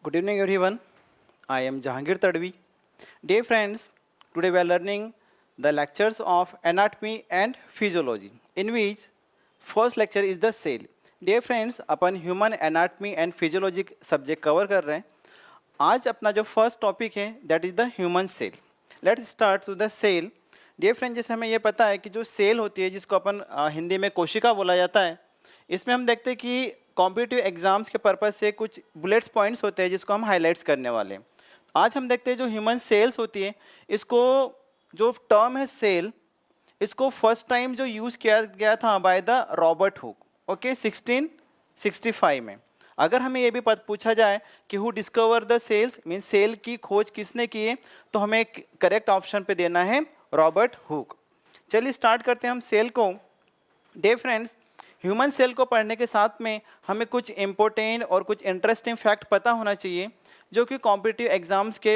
Good evening, everyone. I am Jahangir Tadvi. Dear friends, today we are learning the lectures of anatomy and physiology, in which first lecture is the cell. Dear friends, upon human anatomy and physiology subject cover कर रहे हैं. आज अपना जो first topic है, that is the human cell. Let's start to the cell. Dear friends, जैसे हमें ये पता है कि जो सेल होती है, जिसको अपन हिंदी में कोशिका बोला जाता है, इसमें हम देखते हैं कि कॉम्पिटिटिव एग्जाम्स के पर्पज से कुछ बुलेट्स पॉइंट्स होते हैं जिसको हम हाईलाइट्स करने वाले हैं. आज हम देखते हैं जो ह्यूमन सेल्स होती है, इसको जो टर्म है सेल, इसको फर्स्ट टाइम जो यूज़ किया गया था by the Robert Hooke, okay, 1665 में. अगर हमें ये भी पूछा जाए कि who discover the cells, mean cell की खोज किसने की है, तो हमें करेक्ट ऑप्शन पे देना है रॉबर्ट हुक. चलिए स्टार्ट करते हैं हम सेल को. डे फ्रेंड्स, ह्यूमन सेल को पढ़ने के साथ में हमें कुछ इम्पोर्टेंट और कुछ इंटरेस्टिंग फैक्ट पता होना चाहिए जो कि कॉम्पिटिटिव एग्जाम्स के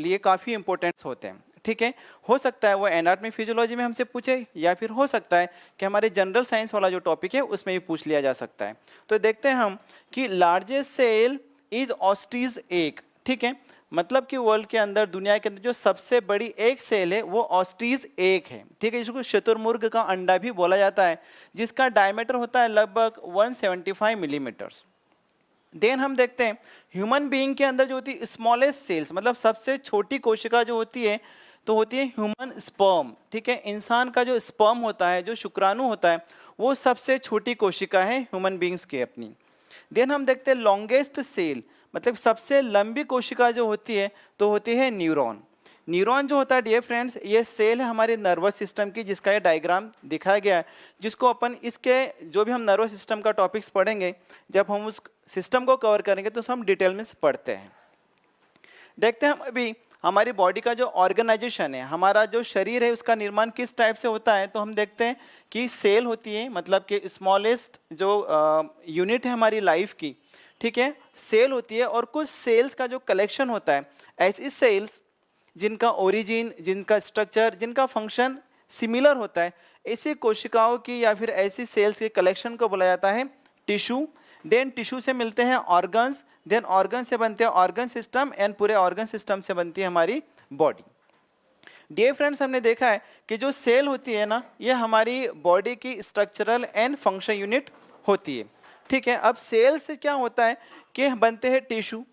लिए काफ़ी इंपॉर्टेंट होते हैं. ठीक है, हो सकता है वो एनाटॉमी फिजियोलॉजी में हमसे पूछे, या फिर हो सकता है कि हमारे जनरल साइंस वाला जो टॉपिक है उसमें भी पूछ लिया जा सकता है. तो देखते हैं हम कि लार्जेस्ट सेल इज ऑस्ट्रीज एग. ठीक है, मतलब कि वर्ल्ड के अंदर, दुनिया के अंदर जो सबसे बड़ी एक सेल है वो ऑस्ट्रीज एग है. ठीक है, जिसको शतुरमुर्ग का अंडा भी बोला जाता है, जिसका डायमीटर होता है लगभग 175 मिलीमीटर्स. देन हम देखते हैं ह्यूमन बीइंग के अंदर जो होती है स्मॉलेस्ट सेल्स, मतलब सबसे छोटी कोशिका जो होती है, तो होती है ह्यूमन स्पर्म. ठीक है, इंसान का जो स्पर्म होता है, जो शुक्राणु होता है, वो सबसे छोटी कोशिका है ह्यूमन बीइंग्स की अपनी. देन हम देखते हैं लॉन्गेस्ट सेल, मतलब सबसे लंबी कोशिका जो होती है, तो होती है न्यूरॉन. न्यूरॉन जो होता है डियर फ्रेंड्स, ये सेल है हमारे नर्वस सिस्टम की, जिसका ये डायग्राम दिखाया गया है, जिसको अपन इसके जो भी हम नर्वस सिस्टम का टॉपिक्स पढ़ेंगे, जब हम उस सिस्टम को कवर करेंगे तो हम डिटेल में पढ़ते हैं. देखते हैं हम अभी हमारी बॉडी का जो ऑर्गेनाइजेशन है, हमारा जो शरीर है, उसका निर्माण किस टाइप से होता है. तो हम देखते हैं कि सेल होती है, मतलब कि स्मॉलेस्ट जो यूनिट है हमारी लाइफ की. ठीक है, सेल होती है, और कुछ सेल्स का जो कलेक्शन होता है, ऐसी सेल्स जिनका ओरिजिन, जिनका स्ट्रक्चर, जिनका फंक्शन सिमिलर होता है, ऐसी कोशिकाओं की या फिर ऐसी सेल्स के कलेक्शन को बोला जाता है टिश्यू. देन टिश्यू से मिलते हैं ऑर्गन्स, देन ऑर्गन से बनते हैं ऑर्गन सिस्टम, एंड पूरे ऑर्गन सिस्टम से बनती है हमारी बॉडी. डियर फ्रेंड्स, हमने देखा है कि जो सेल होती है ना, ये हमारी बॉडी की स्ट्रक्चरल एंड फंक्शन यूनिट होती है. ठीक है, अब सेल से क्या होता है कि बनते हैं टिश्यू.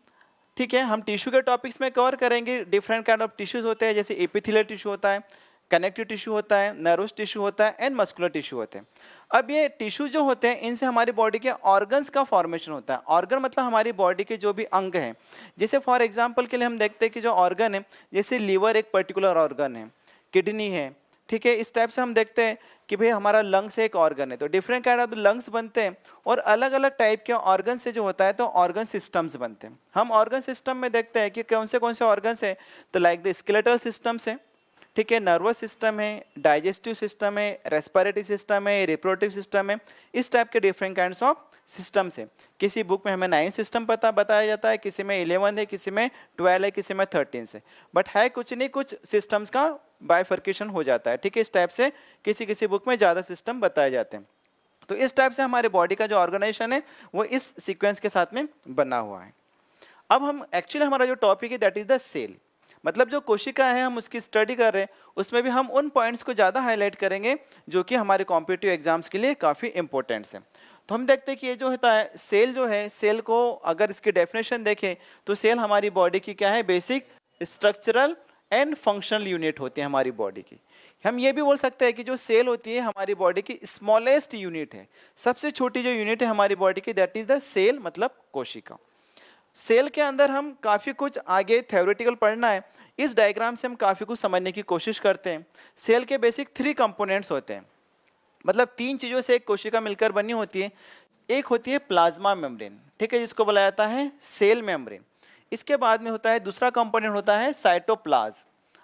ठीक है, हम टिश्यू के टॉपिक्स में कवर करेंगे. डिफरेंट काइंड ऑफ टिश्यूज होते हैं, जैसे एपिथेलियल टिश्यू होता है, कनेक्टिव टिश्यू होता है, नर्वस टिश्यू होता है, एंड मस्कुलर टिश्यू होते हैं. अब ये टिश्यू जो होते हैं, इनसे हमारी बॉडी के ऑर्गन्स का फॉर्मेशन होता है. ऑर्गन मतलब हमारी बॉडी के जो भी अंग हैं, जैसे फॉर एग्जांपल के लिए हम देखते हैं कि जो ऑर्गन है, जैसे लीवर एक पर्टिकुलर ऑर्गन है, किडनी है. ठीक है, इस टाइप से हम देखते हैं कि भाई हमारा लंग्स एक ऑर्गन है, तो डिफरेंट काइंड ऑफ लंग्स बनते हैं, और अलग अलग टाइप के ऑर्गन से जो होता है तो ऑर्गन सिस्टम्स बनते हैं. हम ऑर्गन सिस्टम में देखते हैं कि कौन से ऑर्गन्स है, तो लाइक द स्केलेटल सिस्टम्स है. ठीक है, नर्वस सिस्टम है, डाइजेस्टिव सिस्टम है, रेस्पिरेटरी सिस्टम है, रिप्रोडक्टिव सिस्टम है. इस टाइप के डिफरेंट काइंड्स ऑफ सिस्टम्स है. किसी बुक में हमें 9 सिस्टम बताया जाता है, किसी में 11 है, किसी में 12 है, किसी में 13 है, बट है कुछ नहीं, कुछ सिस्टम्स का बाइफर्केशन हो जाता है. ठीक है, इस टाइप से किसी किसी बुक में ज़्यादा सिस्टम बताए जाते हैं. तो इस टाइप से हमारे बॉडी का जो ऑर्गेनाइजेशन है वो इस सीक्वेंस के साथ में बना हुआ है. अब हम एक्चुअली हमारा जो टॉपिक है दैट इज द सेल, मतलब जो कोशिका है हम उसकी स्टडी कर रहे हैं, उसमें भी हम उन पॉइंट्स को ज़्यादा हाईलाइट करेंगे जो कि हमारे कॉम्पिटिटिव एग्जाम्स के लिए काफ़ी इंपॉर्टेंट्स हैं. तो हम देखते हैं कि ये जो होता है सेल, जो है सेल को अगर इसकी डेफिनेशन देखें तो सेल हमारी बॉडी की क्या है, basic structural and functional unit होती है हमारी बॉडी की. हम ये भी बोल सकते हैं कि जो सेल होती है हमारी बॉडी की स्मॉलेस्ट यूनिट है, सबसे छोटी जो यूनिट है हमारी बॉडी की, दैट इज द सेल, मतलब कोशिका. सेल के अंदर हम काफ़ी कुछ आगे थ्योरेटिकल पढ़ना है. इस डायग्राम से हम काफ़ी कुछ समझने की कोशिश करते हैं. सेल के बेसिक 3 कंपोनेंट्स होते हैं, मतलब 3 चीज़ों से एक कोशिका मिलकर बनी होती है. एक होती है प्लाज्मा मेम्ब्रेन, ठीक है, जिसको बुलाया जाता है सेल मेम्ब्रेन. इसके बाद में होता है दूसरा कंपोनेंट होता है साइटोप्लाज्म.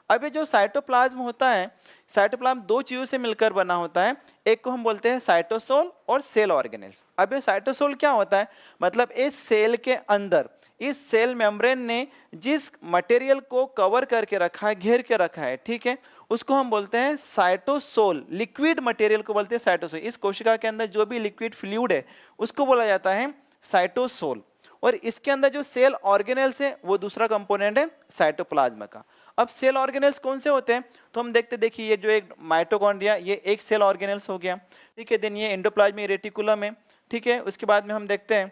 अब ये जो साइटोप्लाज्म होता है, साइटोप्लाज्म 2 चीज़ों से मिलकर बना होता है. एक को हम बोलते हैं साइटोसोल और सेल ऑर्गेनेल्स. अब ये साइटोसोल क्या होता है, मतलब इस सेल के अंदर इस सेल मेम्ब्रेन ने जिस मटेरियल को कवर करके रखा है, घेर के रखा है, ठीक है, उसको हम बोलते हैं साइटोसोल. लिक्विड मटेरियल को बोलते हैं साइटोसोल. इस कोशिका के अंदर जो भी लिक्विड फ्लूइड है उसको बोला जाता है साइटोसोल. और इसके अंदर जो सेल ऑर्गेनेल्स है वो दूसरा कंपोनेंट है साइटोप्लाज्म का। अब सेल ऑर्गेनेल्स कौन से होते हैं तो हम देखिए ये जो एक माइटोकॉन्ड्रिया ये एक सेल ऑर्गेनेल्स हो गया, ठीक है। देन ये एंडोप्लाज्मिक रेटिकुलम है, ठीक है। उसके बाद में हम देखते हैं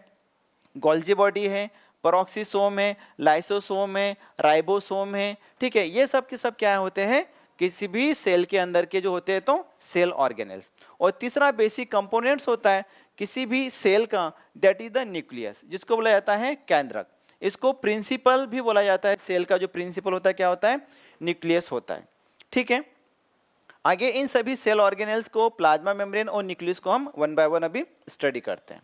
गोल्जी बॉडी है, पेरोक्सिसोम है, लाइसोसोम है, राइबोसोम है, ठीक है। ये सब के सब क्या होते हैं, किसी भी सेल के अंदर के जो होते हैं तो सेल ऑर्गेनेल्स। और तीसरा बेसिक कंपोनेंट्स होता है किसी भी सेल का, दैट इज द न्यूक्लियस, जिसको बोला जाता है केंद्रक। इसको प्रिंसिपल भी बोला जाता है, सेल का जो प्रिंसिपल होता है क्या होता है, न्यूक्लियस होता है, ठीक है। आगे इन सभी सेल ऑर्गेनेल्स को, प्लाज्मा मेम्ब्रेन और न्यूक्लियस को हम वन बाय वन अभी स्टडी करते हैं।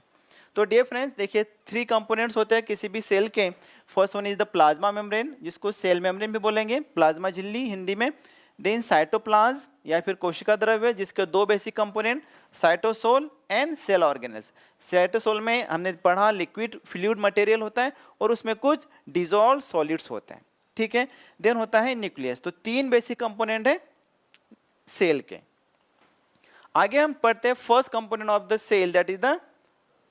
तो डियर फ्रेंड्स देखिए 3 कंपोनेंट्स होते हैं किसी भी सेल के। First one is the plasma membrane, जिसको सेल मेम्ब्रेन भी बोलेंगे, प्लाज्मा झिल्ली हिंदी में। देन साइटोप्लाज्म या फिर कोशिका द्रव्य, जिसके 2 basic component cytosol and cell organelles. Cytosol में हमने पढ़ा लिक्विड फ्लूइड मटेरियल होता है और उसमें कुछ डिजॉल्व सॉलिड्स होते हैं, ठीक है। देन होता है न्यूक्लियस। तो 3 बेसिक कंपोनेंट है सेल के। आगे हम पढ़ते हैं first component of the cell, that is the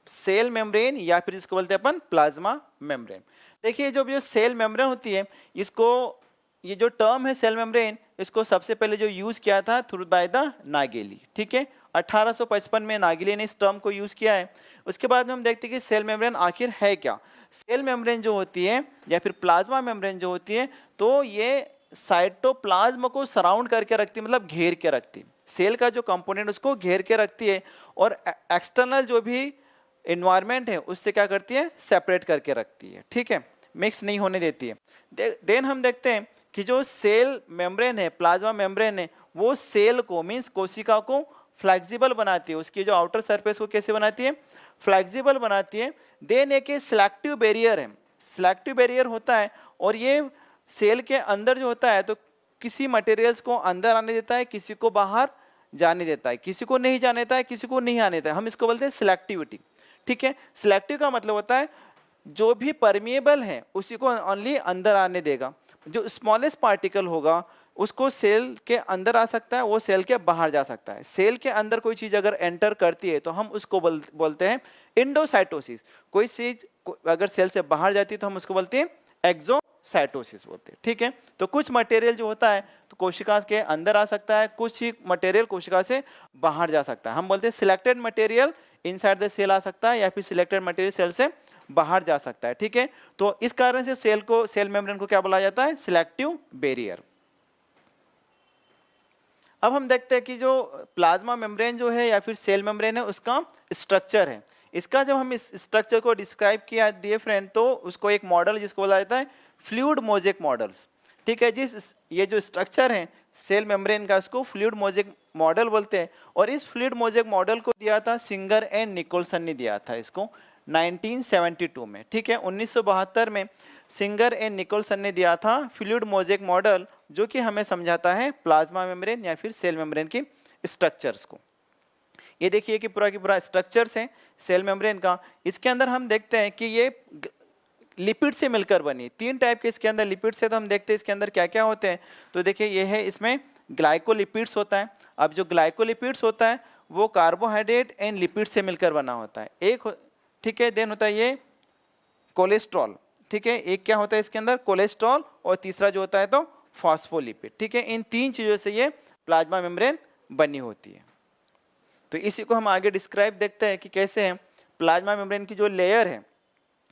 cell membrane या फिर इसको बोलते हैं अपन प्लाज्मा मेम्ब्रेन। देखिए जो सेल मेम्ब्रेन होती है, इसको ये जो टर्म है सेल मेम्ब्रेन, इसको सबसे पहले जो यूज किया था थ्रू बाय द नागेली, ठीक है। 1855 में नागेली ने इस टर्म को यूज किया है। उसके बाद में हम देखते हैं कि सेल मेम्ब्रेन आखिर है क्या। सेल मेम्ब्रेन जो होती है या फिर प्लाज्मा मेम्ब्रेन जो होती है, तो ये साइटोप्लाज्म को सराउंड करके रखती है, मतलब घेर के रखती है। सेल का जो कंपोनेंट उसको घेर के रखती है और एक्सटर्नल जो भी एनवायरनमेंट है उससे क्या करती है, सेपरेट करके रखती है, ठीक है, मिक्स नहीं होने देती है। देन हम देखते हैं कि जो सेल मेम्ब्रेन है, प्लाज्मा मेम्ब्रेन है, वो सेल को मींस कोशिका को फ्लेक्सिबल बनाती है। उसकी जो आउटर सरफेस को कैसे बनाती है, फ्लेक्सिबल बनाती है। देन एक सिलेक्टिव बैरियर है, सिलेक्टिव बैरियर होता है और ये सेल के अंदर जो होता है तो किसी मटेरियल्स को अंदर आने देता है, किसी को बाहर जाने देता है, किसी को नहीं जाने देता है, किसी को नहीं आने देता है। हम इसको बोलते हैं सिलेक्टिविटी, ठीक है। सिलेक्टिव का मतलब होता है जो भी परमिएबल है उसी को ओनली अंदर आने देगा, जो स्मॉलेस्ट पार्टिकल होगा उसको सेल के अंदर आ सकता है, वो सेल के बाहर जा सकता है। सेल के अंदर कोई चीज अगर एंटर करती है तो हम उसको बोलते हैं इंडोसाइटोसिस। कोई चीज अगर सेल से बाहर जाती है तो हम उसको बोलते हैं एक्सोसाइटोसिस बोलते हैं, ठीक है। तो कुछ मटेरियल जो होता है तो कोशिका के अंदर आ सकता है, कुछ ही मटेरियल कोशिका से बाहर जा सकता है। हम बोलते हैं selected material inside the cell आ सकता है या फिर सिलेक्टेड मटेरियल सेल से बाहर जा सकता है, ठीक है। तो इस कारण से सेल मेम्ब्रेन को क्या बोला जाता है, सिलेक्टिव बैरियर। अब हम देखते हैं कि जो प्लाज्मा मेम्ब्रेन जो है या फिर सेल मेम्ब्रेन है उसका स्ट्रक्चर है। इसका जब हम इस स्ट्रक्चर को डिस्क्राइब किया डियर फ्रेंड, तो उसको एक मॉडल जिसको बोला जाता है फ्लूइड मोज़ेक मॉडल्स, ठीक है। ये जो स्ट्रक्चर है सेल मेम्ब्रेन का उसको फ्लूइड मोज़ेक मॉडल बोलते हैं। और इस फ्लूइड मोज़ेक मॉडल को दिया था सिंगर एंड निकोलसन ने दिया था इसको 1972 में, ठीक है। 1972 में सिंगर एंड निकोलसन ने दिया था फ्लूइड मोज़ेक मॉडल, जो कि हमें समझाता है प्लाज्मा मेम्ब्रेन या फिर सेल मेम्ब्रेन की स्ट्रक्चर्स को। ये देखिए कि पूरा की पूरा स्ट्रक्चर्स है सेल मेम्ब्रेन का। इसके अंदर हम देखते हैं कि ये लिपिड से मिलकर बनी, 3 टाइप के इसके अंदर लिपिड्स है। तो हम देखते हैं इसके अंदर क्या क्या होते हैं। तो देखिए ये है, इसमें ग्लाइकोलिपिड्स होता है। अब जो ग्लाइकोलिपिड्स होता है वो कार्बोहाइड्रेट एंड लिपिड से मिलकर बना होता है, एक, ठीक है। देन होता है ये कोलेस्ट्रॉल, ठीक है। एक क्या होता है इसके अंदर, कोलेस्ट्रॉल, और तीसरा जो होता है तो फॉस्फोलिपिड, ठीक है। इन 3 चीजों से ये प्लाज्मा मेम्ब्रेन बनी होती है। तो इसी को हम आगे डिस्क्राइब देखते हैं कि कैसे है प्लाज्मा मेम्ब्रेन की जो लेयर है,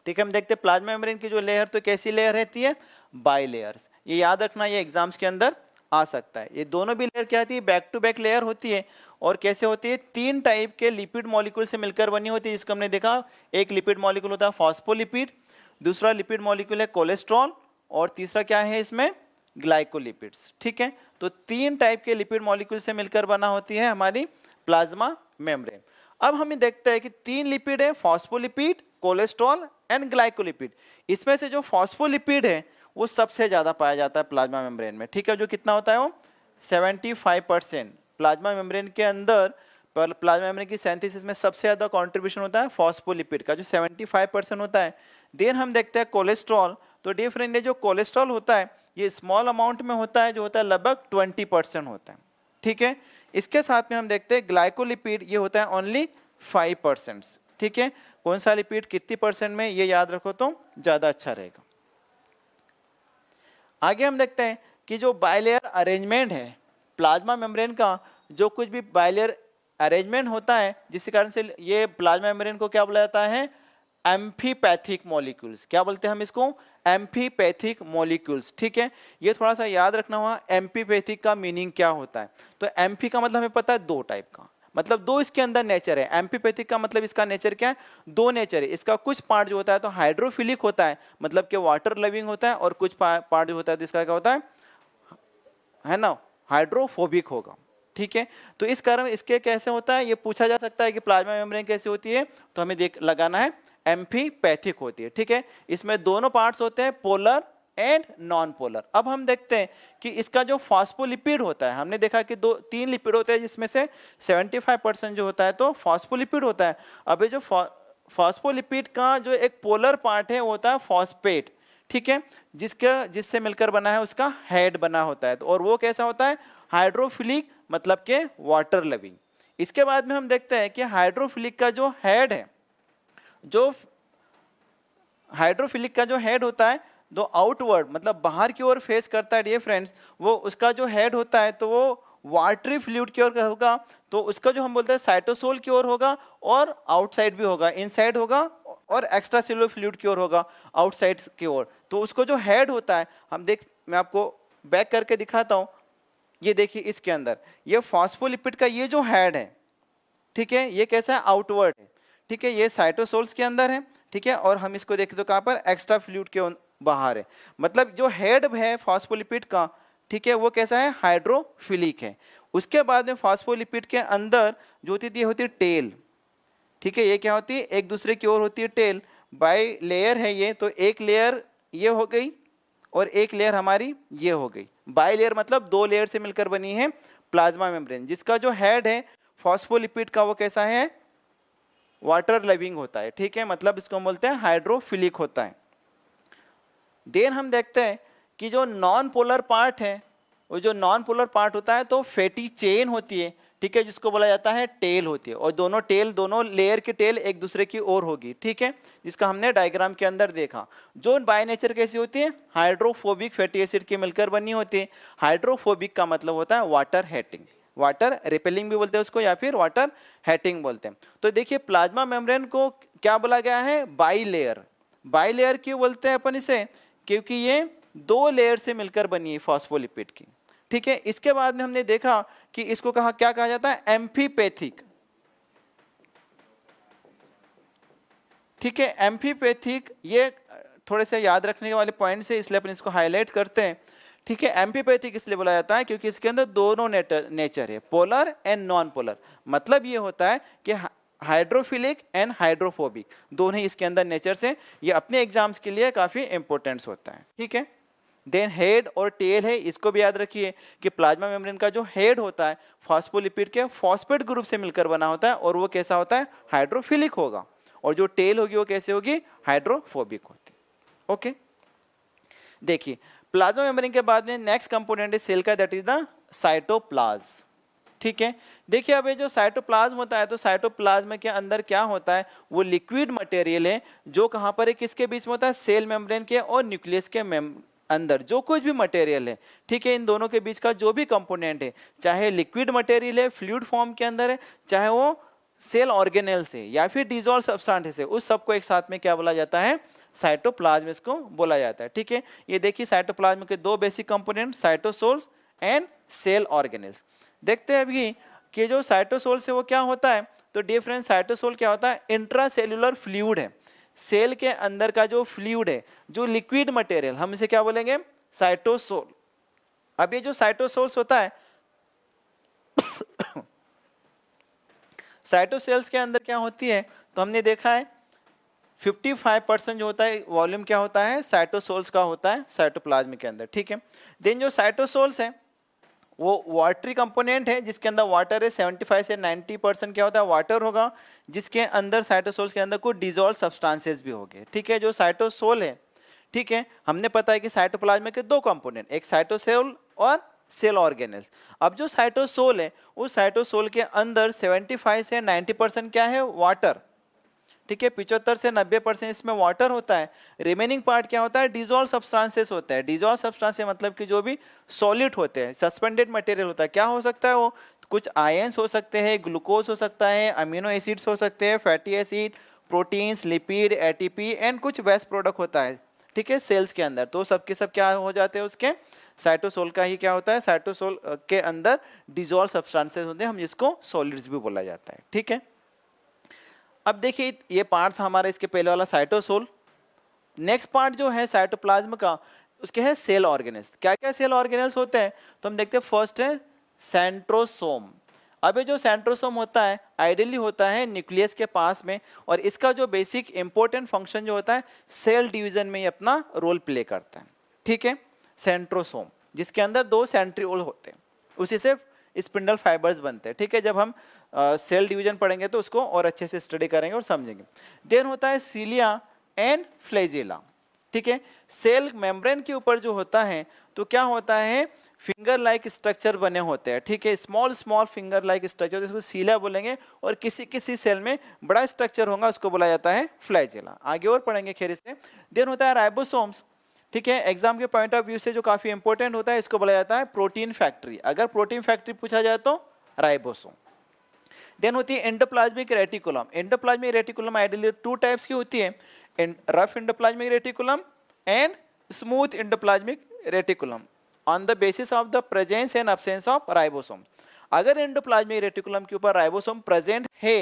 ठीक है। हम देखते हैं प्लाज्मा मेम्ब्रेन की जो लेयर तो कैसी लेयर रहती है, बाई लेयर्स। ये याद रखना, ये एग्जाम्स के अंदर आ सकता है। ये दोनों भी लेयर क्या होती है, बैक टू बैक लेयर होती है। और कैसे होती है, 3 टाइप के लिपिड मॉलिक्यूल से मिलकर बनी होती है, जिसको हमने देखा। एक लिपिड मॉलिक्यूल होता है फॉस्फोलिपिड, दूसरा लिपिड मॉलिक्यूल है कोलेस्ट्रॉल, और तीसरा क्या है इसमें, ग्लाइकोलिपिड्स, ठीक है। तो 3 टाइप के लिपिड मॉलिक्यूल से मिलकर बना होती है हमारी प्लाज्मा मेम्ब्रेन। अब हमें देखते हैं कि 3 लिपिड है, फॉस्फोलिपिड, कोलेस्ट्रॉल एंड ग्लाइकोलिपिड। इसमें से जो फॉस्फोलिपिड है वो सबसे ज्यादा पाया जाता है प्लाज्मा मेम्ब्रेन में, ठीक है। जो कितना होता है वो 75%। प्लाज्मा मेम्ब्रेन के अंदर प्लाज्मा मेम्ब्रेन की सिंथेसिस में सबसे ज्यादा कंट्रीब्यूशन होता है फॉस्फोलिपिड का, जो 75% होता है। देन हम देखते हैं कोलेस्ट्रॉल। तो डियर फ्रेंड, जो कोलेस्ट्रॉल होता है ये स्मॉल अमाउंट में होता है, जो होता है लगभग 20% होता है, ठीक है। इसके साथ में हम देखते हैं ग्लाइकोलिपिड, ये होता है ओनली 5%, ठीक है। कौन सा लिपिड कितनी परसेंट में, ये याद रखो तो ज़्यादा अच्छा रहेगा। आगे हम देखते हैं कि जो बाइलेयर अरेंजमेंट है प्लाज्मा मेम्ब्रेन का, जो कुछ भी बाइलेयर अरेंजमेंट होता है जिसके कारण से ये प्लाज्मा मेम्ब्रेन को क्या बोला जाता है, एम्फीपैथिक मॉलिक्यूल्स। क्या बोलते हैं हम इसको, एम्फीपैथिक मॉलिक्यूल्स। ठीक है, ये थोड़ा सा याद रखना हुआ, एम्फीपैथिक का मीनिंग क्या होता है। तो एम्फी का मतलब हमें पता है दो टाइप का, मतलब दो इसके अंदर नेचर है। एम्फीपैथिक का मतलब इसका नेचर क्या है, दो नेचर है। इसका कुछ पार्ट जो होता है तो हाइड्रोफिलिक होता है, मतलब कि वाटर लविंग होता है, और कुछ पार्ट जो होता है तो इसका क्या होता है ना, हाइड्रोफोबिक होगा। ठीक है, तो इस कारण इसके कैसे होता है, ये पूछा जा सकता है कि प्लाज्मा मेम्ब्रेन कैसे होती है, तो हमें देख लगाना है एम्फीपैथिक होती है। ठीक है, इसमें दोनों पार्ट्स होते हैं, पोलर एंड नॉन पोलर। अब हम देखते हैं कि इसका जो फॉस्फोलिपिड होता है, हमने देखा कि तीन लिपिड होते हैं जिसमें से 75% जो होता है तो फॉस्फोलिपिड होता है। अब ये जो फॉस्फोलिपिड का जो एक पोलर पार्ट है वो होता है फॉस्फेट। ठीक है, जिससे मिलकर बना है उसका हेड बना होता है, तो और वो कैसा होता है, हाइड्रोफिलिक, मतलब के वाटर लविंग। इसके बाद में हम देखते हैं कि हाइड्रोफिलिक का जो हेड है, जो हाइड्रोफिलिक का जो हेड होता है जो आउटवर्ड मतलब बाहर की ओर फेस करता है डियर फ्रेंड्स, वो उसका जो हेड होता है तो वो वाटरी फ्लूइड की ओर होगा, तो उसका जो हम बोलते हैं साइटोसोल की ओर होगा, और आउटसाइड भी होगा, इनसाइड होगा, और एक्स्ट्रा सेलुलर फ्लूइड की ओर होगा, आउटसाइड की ओर। तो उसको जो हेड होता है मैं आपको बैक करके दिखाता हूँ। ये देखिए इसके अंदर ये फॉस्फोलिपिड का ये जो हेड है, ठीक है, ये कैसा है, आउटवर्ड है। ठीक है, ये साइटोसोल्स के अंदर है। ठीक है, और हम इसको देखें तो कहाँ पर, एक्स्ट्रा फ्लूइड के बाहर है। मतलब जो हेड है फॉस्फोलिपिड का, ठीक है, वो कैसा है, हाइड्रोफिलिक है। उसके बाद में फॉस्फोलिपिड के अंदर जो होती है टेल। ठीक है, ये क्या होती है, एक दूसरे की ओर होती है टेल, बाई लेयर है ये, तो एक लेयर ये हो गई और एक लेयर हमारी ये हो गई। बाई लेयर मतलब दो लेयर से मिलकर बनी है प्लाज्मा मेम्ब्रेन, जिसका जो हेड है फॉस्फोलिपिड का वो कैसा है, वाटर लविंग होता है। ठीक है, मतलब इसको हम बोलते हैं हाइड्रोफिलिक होता है। देन हम देखते हैं कि जो नॉन पोलर पार्ट है, वो जो नॉन पोलर पार्ट होता है तो फैटी चेन होती है। ठीक है, जिसको बोला जाता है टेल होती है, और दोनों लेयर की टेल एक दूसरे की ओर होगी। ठीक है, जिसका हमने डायग्राम के अंदर देखा। जो बाय नेचर कैसी होती है, हाइड्रोफोबिक फैटी एसिड की मिलकर बनी होती है। हाइड्रोफोबिक का मतलब होता है वाटर हेटिंग, वाटर रिपेलिंग भी बोलते हैं उसको, या फिर वाटर हेटिंग बोलते हैं। तो देखिए प्लाज्मा मेम्ब्रेन को क्या बोला गया है, बाई लेयर। बाई लेयर क्यों बोलते हैं अपन इसे, क्योंकि ये दो लेयर से मिलकर बनी है फॉस्फोलिपिड की। ठीक है, इसके बाद में हमने देखा कि इसको क्या कहा जाता है, एम्फीपैथिक। ठीक है, एम्फीपैथिक, ये थोड़े से याद रखने वाले पॉइंट्स है, इसलिए अपन इसको हाईलाइट करते हैं। ठीक है, एम्फीपैथिक इसलिए बोला जाता है क्योंकि इसके अंदर दोनों नेचर है, पोलर एंड नॉन पोलर। मतलब ये होता है कि हाइड्रोफिलिक एंड हाइड्रोफोबिक दोनों ही इसके अंदर नेचर से, ये अपने एग्जाम्स के लिए काफी इंपॉर्टेंट होता है। ठीक है, देन हेड और टेल है, इसको भी याद रखिए कि प्लाज्मा मेम्ब्रेन का जो हेड होता है फॉस्फोलिपिड के फॉस्फेट ग्रुप से मिलकर बना होता है, और वो कैसा होता है, हाइड्रोफिलिक होगा। और जो टेल होगी वो कैसे होगी, हाइड्रोफोबिक होती। ओके, देखिए प्लाज्मा मेम्ब्रेन के बाद में नेक्स्ट कंपोनेंट है सेल का, दैट इज द साइटोप्लाज्म। ठीक है, देखिए अब ये जो साइटोप्लाज्म होता है, तो साइटोप्लाज्म के अंदर क्या होता है, वो लिक्विड मटेरियल है जो कहाँ पर है, किसके बीच में होता है, सेल मेम्ब्रेन के और न्यूक्लियस के अंदर जो कुछ भी मटेरियल है। ठीक है, इन दोनों के बीच का जो भी कंपोनेंट है, चाहे लिक्विड मटेरियल है, फ्लूइड फॉर्म के अंदर है, चाहे वो सेल ऑर्गेनेल्स है या फिर डिसॉल्व सब्सटेंस है, उस सबको एक साथ में क्या बोला जाता है, साइटोप्लाज्म इसको बोला जाता है। ठीक है, ये देखिए साइटोप्लाज्म के दो basic component, cytosols and cell organelles. देखते हैं अभी कि जो साइटोसोल से वो क्या होता है, तो डिफरेंट साइटोसोल क्या होता है, इंट्रासेल्युलर फ्लूइड है। सेल के अंदर का जो फ्लूइड है, जो लिक्विड मटेरियल, हम इसे क्या बोलेंगे, साइटोसोल। अब ये जो साइटोसोल्स होता है साइटोसेल्स के अंदर क्या होती है, तो हमने देखा है 55% जो होता है वॉल्यूम क्या होता है, साइटोसोल्स का होता है साइटोप्लाज्म के अंदर। ठीक है, देन जो साइटोसोल्स है वो वाटरी कंपोनेंट है, जिसके अंदर वाटर है, 75 से 90% क्या होता है, वाटर होगा, जिसके अंदर साइटोसोल्स के अंदर कुछ डिसॉल्व सब्सटेंसेस भी होंगे। ठीक है, जो साइटोसोल है, ठीक है, हमने पता है कि साइटोप्लाज्म के दो कंपोनेंट, एक साइटोसोल और सेल ऑर्गेनेल्स। अब जो साइटोसोल है, उस साइटोसोल के अंदर 75 से 90% क्या है, वाटर। ठीक है, 75 से 90% इसमें वाटर होता है। रिमेनिंग पार्ट क्या होता है, डिजोल्व सब्सटेंसेस होता है। डिजोल्व सब्सटेंस मतलब कि जो भी सॉलिड होते हैं, सस्पेंडेड मटेरियल होता है। क्या हो सकता है वो, कुछ आयंस हो सकते हैं, ग्लूकोज हो सकता है, अमीनो एसिड्स हो सकते हैं, fatty acid, proteins, lipid, ATP and कुछ वेस्ट प्रोडक्ट होता है, ठीक है, सेल्स के अंदर। तो सबके सब क्या हो जाते हैं, उसके साइटोसोल का ही क्या होता है, साइटोसोल के अंदर डिजोल्व सब्सटेंसेस होते हैं, हम जिसको सॉलिड्स भी बोला जाता है, ठीक है। अब देखिए ये पार्ट था हमारा इसके पहले वाला साइटोसोल। नेक्स्ट पार्ट जो है साइटोप्लाज्म का, उसके है सेल ऑर्गेनेल्स। क्या क्या सेल ऑर्गेनेल्स होते हैं, तो हम देखते हैं फर्स्ट है सेंट्रोसोम। अब ये जो सेंट्रोसोम होता है आइडियली होता है न्यूक्लियस के पास में, और इसका जो बेसिक इंपॉर्टेंट फंक्शन जो होता है सेल डिवीजन में ये अपना रोल प्ले करता है, ठीक है। सेंट्रोसोम जिसके अंदर 2 सेंट्रिओल होते हैं, उसी से स्पिंडल फाइबर्स बनते हैं, ठीक है। जब हम सेल डिवीजन पढ़ेंगे तो उसको और अच्छे से स्टडी करेंगे और समझेंगे। देन होता है सीलिया एंड फ्लैजेला, ठीक है। सेल मेम्ब्रेन के ऊपर जो होता है तो क्या होता है, फिंगर लाइक स्ट्रक्चर बने होते हैं, ठीक है। Small small finger like structure, इसको सीलिया बोलेंगे। और किसी किसी सेल में बड़ा स्ट्रक्चर होगा, उसको बोला जाता है फ्लैजेला। आगे और पढ़ेंगे खेर से। देन होता है राइबोसोम्स, ठीक है। एग्जाम के पॉइंट ऑफ व्यू से जो काफी इंपॉर्टेंट होता है, इसको बोला जाता है प्रोटीन फैक्ट्री। अगर प्रोटीन फैक्ट्री पूछा जाए तो राइबोसोम। देन होती है endoplasmic reticulum. Endoplasmic reticulum ideally 2 types की होती है, rough endoplasmic reticulum and smooth endoplasmic reticulum on the basis of the presence and absence of ribosome. अगर एंडोप्लाज्मिक रेटिकुलम के ऊपर राइबोसोम प्रेजेंट है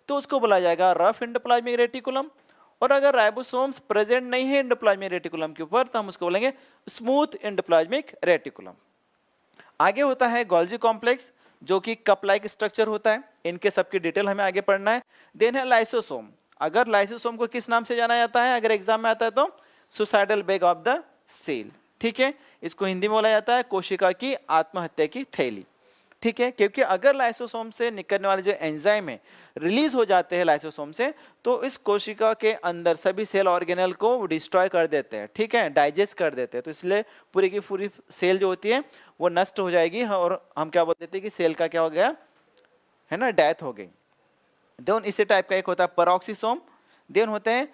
तो उसको बोला जाएगा रफ एंडोप्लाज्मिक रेटिकुलम, और अगर राइबोसोम्स प्रेजेंट नहीं है एंडोप्लाज्मिक रेटिकुलम के ऊपर तो हम उसको बोलेंगे स्मूथ एंडोप्लाज्मिक रेटिकुलम। आगे होता है गोल्जी कॉम्प्लेक्स जो कि कप लाइक स्ट्रक्चर होता है, इनके सबकी डिटेल हमें आगे पढ़ना है। देन है लाइसोसोम। अगर लाइसोसोम को किस नाम से जाना जाता है, अगर एग्जाम में आता है तो suicidal bag of the cell, ठीक है। इसको हिंदी में बोला जाता है कोशिका की आत्महत्या की थैली, ठीक है। क्योंकि अगर लाइसोसोम से निकलने वाले जो एंजाइम है रिलीज हो जाते हैं लाइसोसोम से, तो इस कोशिका के अंदर सभी सेल ऑर्गेनल को डिस्ट्रॉय कर देते हैं, ठीक है, डाइजेस्ट कर देते हैं। तो इसलिए पूरी की पूरी सेल जो होती है वो नष्ट हो जाएगी, और हम क्या बोल देते हैं कि सेल का क्या हो गया है ना, डेथ हो गई। देन इसी टाइप का एक होता है पेरोक्सिसोम। देन होते हैं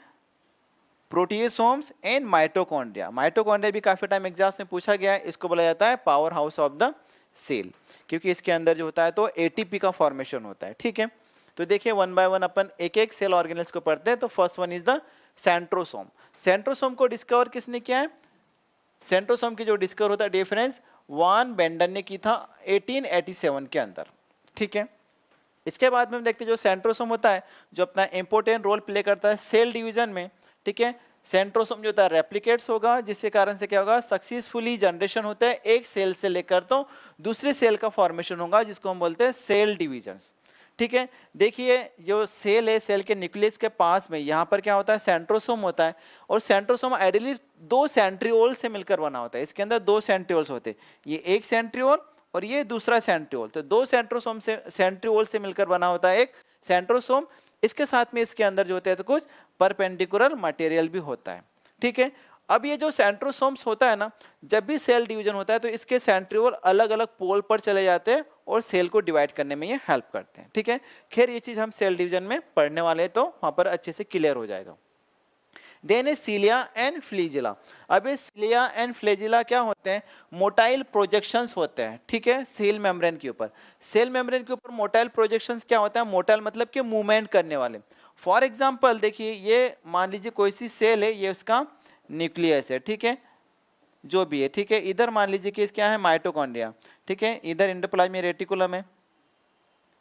प्रोटियोसोम्स एंड माइटोकॉन्ड्रिया। माइटोकॉन्ड्रिया भी काफी टाइम एग्जाम्स में पूछा गया है, इसको बोला जाता है power house of the cell, क्योंकि इसके अंदर जो होता है तो एटीपी का फॉर्मेशन होता है, ठीक है। तो देखिए वन बाय वन अपन एक एक सेल ऑर्गेनल्स को पढ़ते हैं। तो first one is the centrosome. Centrosome को डिस्कवर किसने किया है, सेंट्रोसोम की जो डिस्कवर होता है डिफरेंस वान बेंडन ने की था 1887 के अंदर, ठीक है। इसके बाद में हम देखते हैं जो सेंट्रोसोम होता है जो अपना इंपॉर्टेंट रोल प्ले करता है सेल डिवीजन में, ठीक है। सेंट्रोसोम जो होता है रेप्लिकेट्स होगा, जिसके कारण से क्या होगा, सक्सेसफुली जनरेशन होता है एक सेल से लेकर तो दूसरे सेल का फॉर्मेशन होगा, जिसको हम बोलते हैं सेल डिविजन्स, ठीक है। देखिए जो सेल है, सेल के न्यूक्लियस के पास में यहाँ पर क्या होता है, सेंट्रोसोम होता है। और सेंट्रोसोम आइडियली 2 सेंट्रियोल से मिलकर बना होता है। इसके अंदर 2 सेंट्रियोल्स होते हैं, ये एक सेंट्रियोल और ये दूसरा सेंट्रियोल। तो 2 सेंट्रोसोम से सेंट्रियोल से मिलकर बना होता है एक सेंट्रोसोम। इसके साथ में इसके अंदर जो होते हैं तो कुछ परपेंडिकुलर मटेरियल भी होता है, ठीक है। अब ये जो सेंट्रोसोम्स होता है ना, जब भी सेल डिवीजन होता है तो इसके सेंट्रियोल अलग अलग पोल पर चले जाते हैं और सेल को डिवाइड करने में ये हेल्प करते हैं, ठीक है। खैर ये चीज हम सेल डिवीजन में पढ़ने वाले हैं तो वहां पर अच्छे से क्लियर हो जाएगा। Then is cilia and flagella. अब ये सीलिया एंड फ्लैजिला क्या होते हैं, मोटाइल प्रोजेक्शंस होते हैं, ठीक है, सेल मेम्ब्रेन के ऊपर। सेल मेम्ब्रेन के ऊपर मोटाइल प्रोजेक्शंस क्या होता है, मोटाइल मतलब कि मूवमेंट करने वाले। फॉर एग्जांपल देखिए ये मान लीजिए कोई सी सेल है, ये उसका न्यूक्लियस है, ठीक है, जो भी है, ठीक है। इधर मान लीजिए कि क्या है, माइटोकॉन्ड्रिया, ठीक है। इधर एंडोप्लाज्मिक रेटिकुलम है,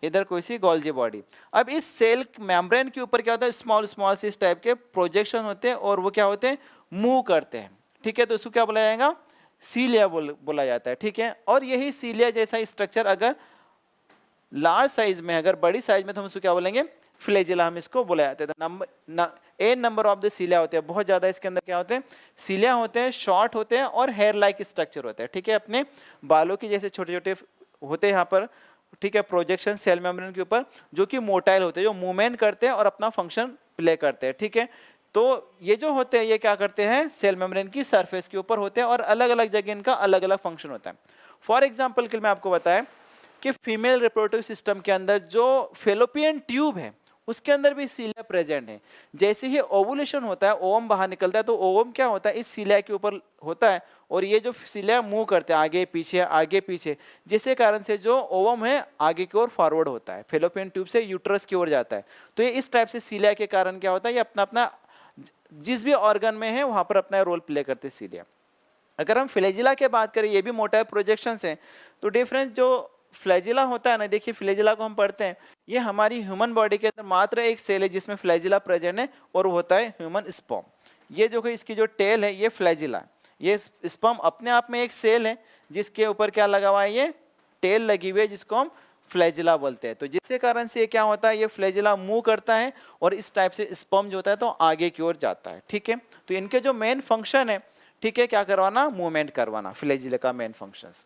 इधर कोई सी गोल्जी बॉडी। अब इस सेल मेम्ब्रेन के ऊपर क्या होता है, स्मॉल स्मॉल से इस टाइप के प्रोजेक्शन होते हैं और वो क्या होते हैं, मूव करते हैं, ठीक है। तो इसको क्या बोला जाएगा, सीलिया बोला जाता है, ठीक है। और यही सीलिया जैसा स्ट्रक्चर अगर लार्ज साइज में, अगर बड़ी साइज में, तो हम इसको क्या बोलेंगे, फ्लैजिला हम इसको बोला जाता है। ए नंबर ऑफ द सीलिया होते हैं, बहुत ज्यादा इसके अंदर क्या होते हैं, सीलिया होते हैं, शॉर्ट होते हैं और हेयर लाइक स्ट्रक्चर होता है, ठीक है। अपने बालों की जैसे छोटे छोटे होते हैं यहाँ पर, ठीक है, प्रोजेक्शन सेल मेम्ब्रेन के ऊपर, जो कि मोटाइल होते हैं, जो मूवमेंट करते हैं और अपना फंक्शन प्ले करते हैं, ठीक है। तो ये जो होते हैं ये क्या करते हैं, सेल मेम्ब्रेन की सरफेस के ऊपर होते हैं और अलग अलग जगह इनका अलग अलग फंक्शन होता है। फॉर एग्जाम्पल के लिए मैं आपको बताया कि फीमेल रिप्रोडक्टिव सिस्टम के अंदर जो फेलोपियन ट्यूब है उसके अंदर भी सीलिया प्रेजेंट है। जैसे ही ओवुलेशन होता है, ओवम बाहर निकलता है, तो ओवम क्या होता है, इस सीलिया के ऊपर होता है, और ये जो सीलिया मूव करते हैं आगे पीछे, जिसके कारण से जो ओवम है आगे की ओर फॉरवर्ड होता है, फेलोपियन ट्यूब से यूट्रस की ओर जाता है। तो ये इस टाइप से सीलिया के कारण क्या होता है, ये अपना अपना जिस भी ऑर्गन में है वहां पर अपना रोल प्ले करते हैं सीलिया। अगर हम फ्लैजिला की बात करें, ये भी मोटाई प्रोजेक्शंस हैं। तो डिफरेंट जो फ्लैजिला होता है ना, देखिए फ्लैजिला को हम पढ़ते हैं, ये हमारी ह्यूमन बॉडी के अंदर मात्र एक सेल है जिसमें फ्लैजिला प्रेजेंट है, और वो होता है ह्यूमन स्पर्म। ये जो है इसकी जो टेल है, ये फ्लैजिला, ये स्पर्म अपने आप में एक सेल है जिसके ऊपर क्या लगा हुआ है, ये टेल लगी हुई है, जिसको हम फ्लैजिला बोलते हैं। तो जिसके कारण से ये क्या होता है, ये फ्लैजिला मूव करता है और इस टाइप से स्पर्म जो होता है तो आगे की ओर जाता है। ठीक है, तो इनके जो मेन फंक्शन है, ठीक है, क्या करवाना, मूवमेंट करवाना, फ्लैजिला का मेन फंक्शंस।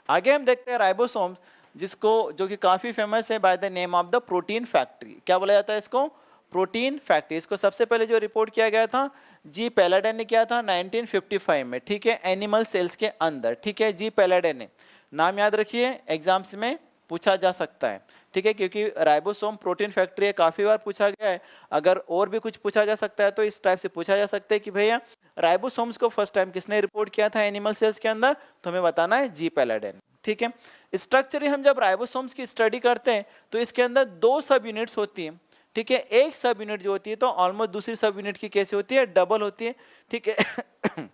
आगे हम देखते हैं राइबोसोम्स, जिसको जो कि काफी फेमस है by the name of the protein factory. क्या बोला जाता है इसको, प्रोटीन फैक्ट्री। इसको सबसे पहले जो रिपोर्ट किया गया था, जी पैलाडेन ने किया था 1955 में, ठीक है, एनिमल सेल्स के अंदर। ठीक है, जी पैलाडेन ने, नाम याद रखिए, एग्जाम्स में पूछा जा सकता है। ठीक है, क्योंकि राइबोसोम प्रोटीन फैक्ट्री है, काफी बार पूछा गया है। अगर और भी कुछ पूछा जा सकता है तो इस टाइप से पूछा जा सकता है कि भैया राइबोसोम्स को फर्स्ट टाइम किसने रिपोर्ट किया था एनिमल सेल्स के अंदर, तो हमें बताना है जी पैलाडेन। ठीक है, स्ट्रक्चर हम जब राइबोसोम्स की स्टडी करते हैं तो इसके अंदर 2 सब यूनिट्स होती है। ठीक है, एक सब यूनिट जो होती है तो ऑलमोस्ट दूसरी सब यूनिट की कैसे होती है, डबल होती है। ठीक है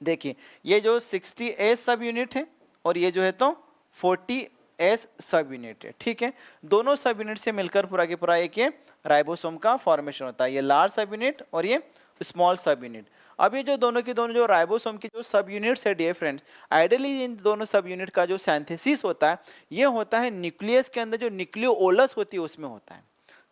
देखिए ये जो 60S सब यूनिट है और ये जो है तो 40S सब यूनिट है। ठीक है, दोनों सब यूनिट से मिलकर पूरा के पूरा एक ये राइबोसोम का फॉर्मेशन होता है, ये लार्ज सब यूनिट और ये स्मॉल सब यूनिट। अब ये जो दोनों की दोनों जो राइबोसोम की जो सब यूनिट्स है डियर फ्रेंड्स, आइडियली इन दोनों सब यूनिट का जो सिंथेसिस होता है ये होता है न्यूक्लियस के अंदर, जो न्यूक्लियोलस होती है उसमें होता है।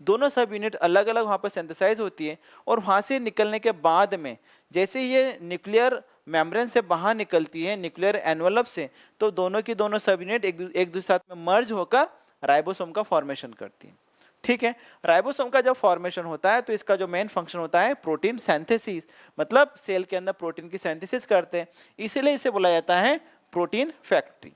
दोनों सब यूनिट अलग अलग वहाँ पर सिंथेसाइज होती है, और वहाँ से निकलने के बाद में जैसे ये न्यूक्लियर मेम्ब्रेन से बाहर निकलती है, न्यूक्लियर एनवलप से, तो दोनों की दोनों सब यूनिट एक दूसरे साथ में मर्ज होकर राइबोसोम का फॉर्मेशन करती है। ठीक है, राइबोसोम का जब फॉर्मेशन होता है तो इसका जो मेन फंक्शन होता है प्रोटीन सिंथेसिस, मतलब सेल के अंदर प्रोटीन की सिंथेसिस करते हैं, इसीलिए इसे बोला जाता है प्रोटीन फैक्ट्री।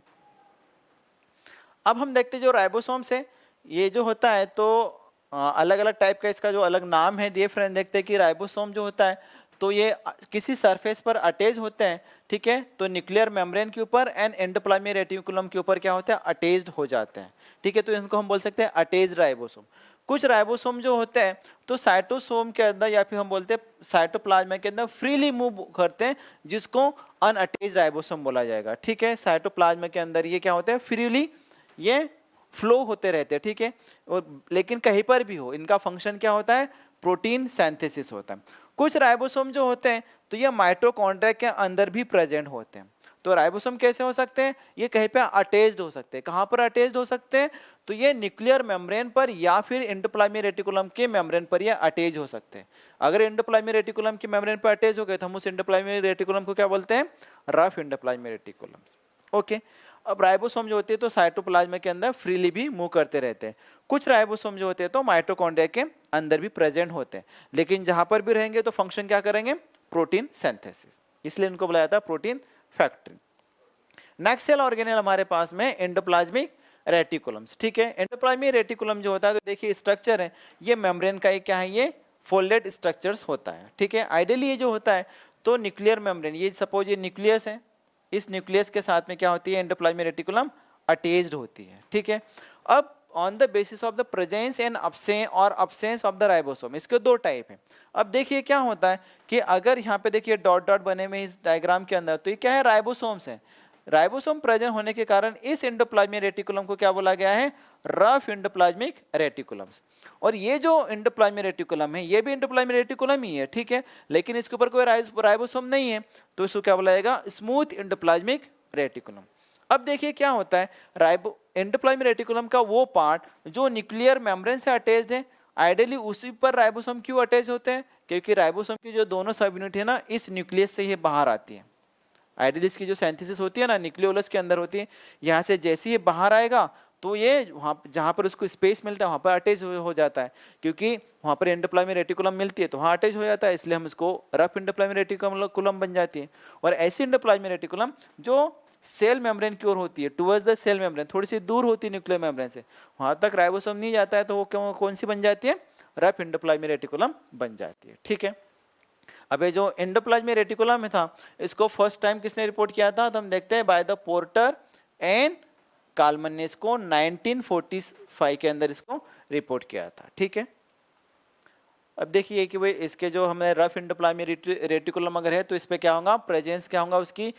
अब हम देखते हैं जो राइबोसोम्स है ये जो होता है तो अलग अलग टाइप का इसका जो अलग नाम है डियर फ्रेंड। देखते हैं कि राइबोसोम जो होता है तो ये किसी सरफेस पर अटैच होते हैं। ठीक है, तो न्यूक्लियर मेम्ब्रेन के ऊपर एंड एंडोप्लाज्मिक रेटिकुलम के ऊपर क्या होता है, अटैच्ड हो जाते हैं। ठीक है, तो इनको हम बोल सकते हैं अटैच्ड राइबोसोम। कुछ राइबोसोम जो होते हैं तो साइटोसोम के अंदर या फिर हम बोलते हैं साइटोप्लाज्मा के अंदर फ्रीली मूव करते हैं, जिसको अनअटैच्ड राइबोसोम बोला जाएगा। ठीक है, साइटोप्लाज्मा के अंदर ये क्या होता है, फ्रीली ये फ्लो होते रहते हैं। ठीक है, और लेकिन कहीं पर भी हो इनका फंक्शन क्या होता है, प्रोटीन सिंथेसिस होता है। कुछ राइबोसोम जो होते हैं तो ये माइटोकॉन्ड्रिया के अंदर भी प्रेजेंट होते हैं। तो राइबोसोम कैसे हो सकते हैं, ये कहीं पे अटैच्ड हो सकते हैं। कहाँ पर अटैच्ड हो सकते हैं, तो ये न्यूक्लियर मेम्ब्रेन पर या फिर एंडोप्लाज्मिक रेटिकुलम के मेम्ब्रेन पर ये अटैच हो सकते हैं। अगर एंडोप्लाज्मिक रेटिकुलम के मेम्ब्रेन पर अटैच हो गए तो हम उस एंडोप्लाज्मिक रेटिकुलम को क्या बोलते हैं, रफ एंडोप्लाज्मिक रेटिकुलम्स। ओके, अब राइबोसोम जो होते हैं तो साइटोप्लाज्मा के अंदर फ्रीली भी मूव करते रहते हैं। कुछ राइबोसोम जो होते हैं तो माइटोकॉन्ड्रिया के अंदर भी प्रेजेंट होते हैं, लेकिन जहां पर भी रहेंगे तो फंक्शन क्या करेंगे, प्रोटीन सिंथेसिस, इसलिए इनको बुलाया जाता है protein factory. Next cell organelle हमारे पास में एंडोप्लाज्मिक रेटिकुलम्स। ठीक है, एंडोप्लाज्मिक रेटिकुलम जो होता है तो देखिए स्ट्रक्चर है, ये मेम्ब्रेन का एक क्या है, ये फोल्डेड स्ट्रक्चर्स होता है। ठीक है, आइडियली ये जो होता है तो न्यूक्लियर मेम्ब्रेन, ये सपोज ये न्यूक्लियस है, इस न्यूक्लियस के साथ में क्या होती है, एंडोप्लाज्मिक रेटिकुलम अटैच्ड होती है। ठीक है, अब on the basis of the presence and absence of the ribosome, इसके 2 टाइप है। अब देखिए क्या होता है कि अगर यहाँ पे देखिए डॉट डॉट बने हुए इस डायग्राम के अंदर, तो ये क्या है, राइबोसोम्स है। राइबोसोम प्रेजेंट होने के कारण इस एंडोप्लाज्मिक रेटिकुलम को क्या बोला गया है, रफ एंडोप्लाज्मिक रेटिकुलम्स। और ये जो एंडोप्लाज्मिक रेटिकुलम है ये भी एंडोप्लाज्मिक रेटिकुलम ही है। ठीक है, लेकिन इसके ऊपर कोई राइबोसोम नहीं है, तो इसको क्या बोला जाएगा, स्मूथ एंडोप्लाज्मिक रेटिकुलम। अब देखिए क्या होता है, एंडोप्लाज्मिक रेटिकुलम का वो पार्ट जो न्यूक्लियर मेम्ब्रेन से अटैच्ड है, आइडियली उसी पर राइबोसोम क्यों अटैच होते हैं, क्योंकि राइबोसोम की जो दोनों सब यूनिट है ना, इस न्यूक्लियस से ही बाहर आती है। आइडियली इसकी जो सिंथेसिस होती है ना, न्यूक्लियोलस के अंदर होती है, यहाँ से जैसे ही बाहर आएगा तो ये वहाँ जहाँ पर उसको स्पेस मिलता है वहाँ पर अटैच हो जाता है, क्योंकि वहाँ पर एंडोप्लाज्मिक रेटिकुलम मिलती है तो वहाँ अटैच हो जाता है, इसलिए हम इसको रफ एंडोप्लाज्मिक रेटिकुलम बन जाती है। और ऐसी एंडोप्लाज्मिक रेटिकुलम जो सेल मेम्ब्रेन की ओर होती है, टुवर्ड्स द सेल मेम्ब्रेन, थोड़ी सी दूर होती है न्यूक्लियर मेम्ब्रेन से, वहां तक राइबोसोम नहीं जाता है, तो वो कौन सी बन जाती है, रफ एंडोप्लाज्मिक रेटिकुलम बन जाती है। ठीक है, अब ये जो एंडोप्लाज्मिक रेटिकुलम में था, इसको फर्स्ट टाइम किसने रिपोर्ट किया था, तो हम देखते हैं बाय द पोर्टर एंड काल्मन ने इसको 1945 के अंदर इसको रिपोर्ट किया था। ठीक है, अब देखिए कि भाई इसके जो हमने रफ एंडोप्लाज्मिक रेटिकुलम अगर है तो इस पे क्या होगा, प्रेजेंस क्या होगा उसकी,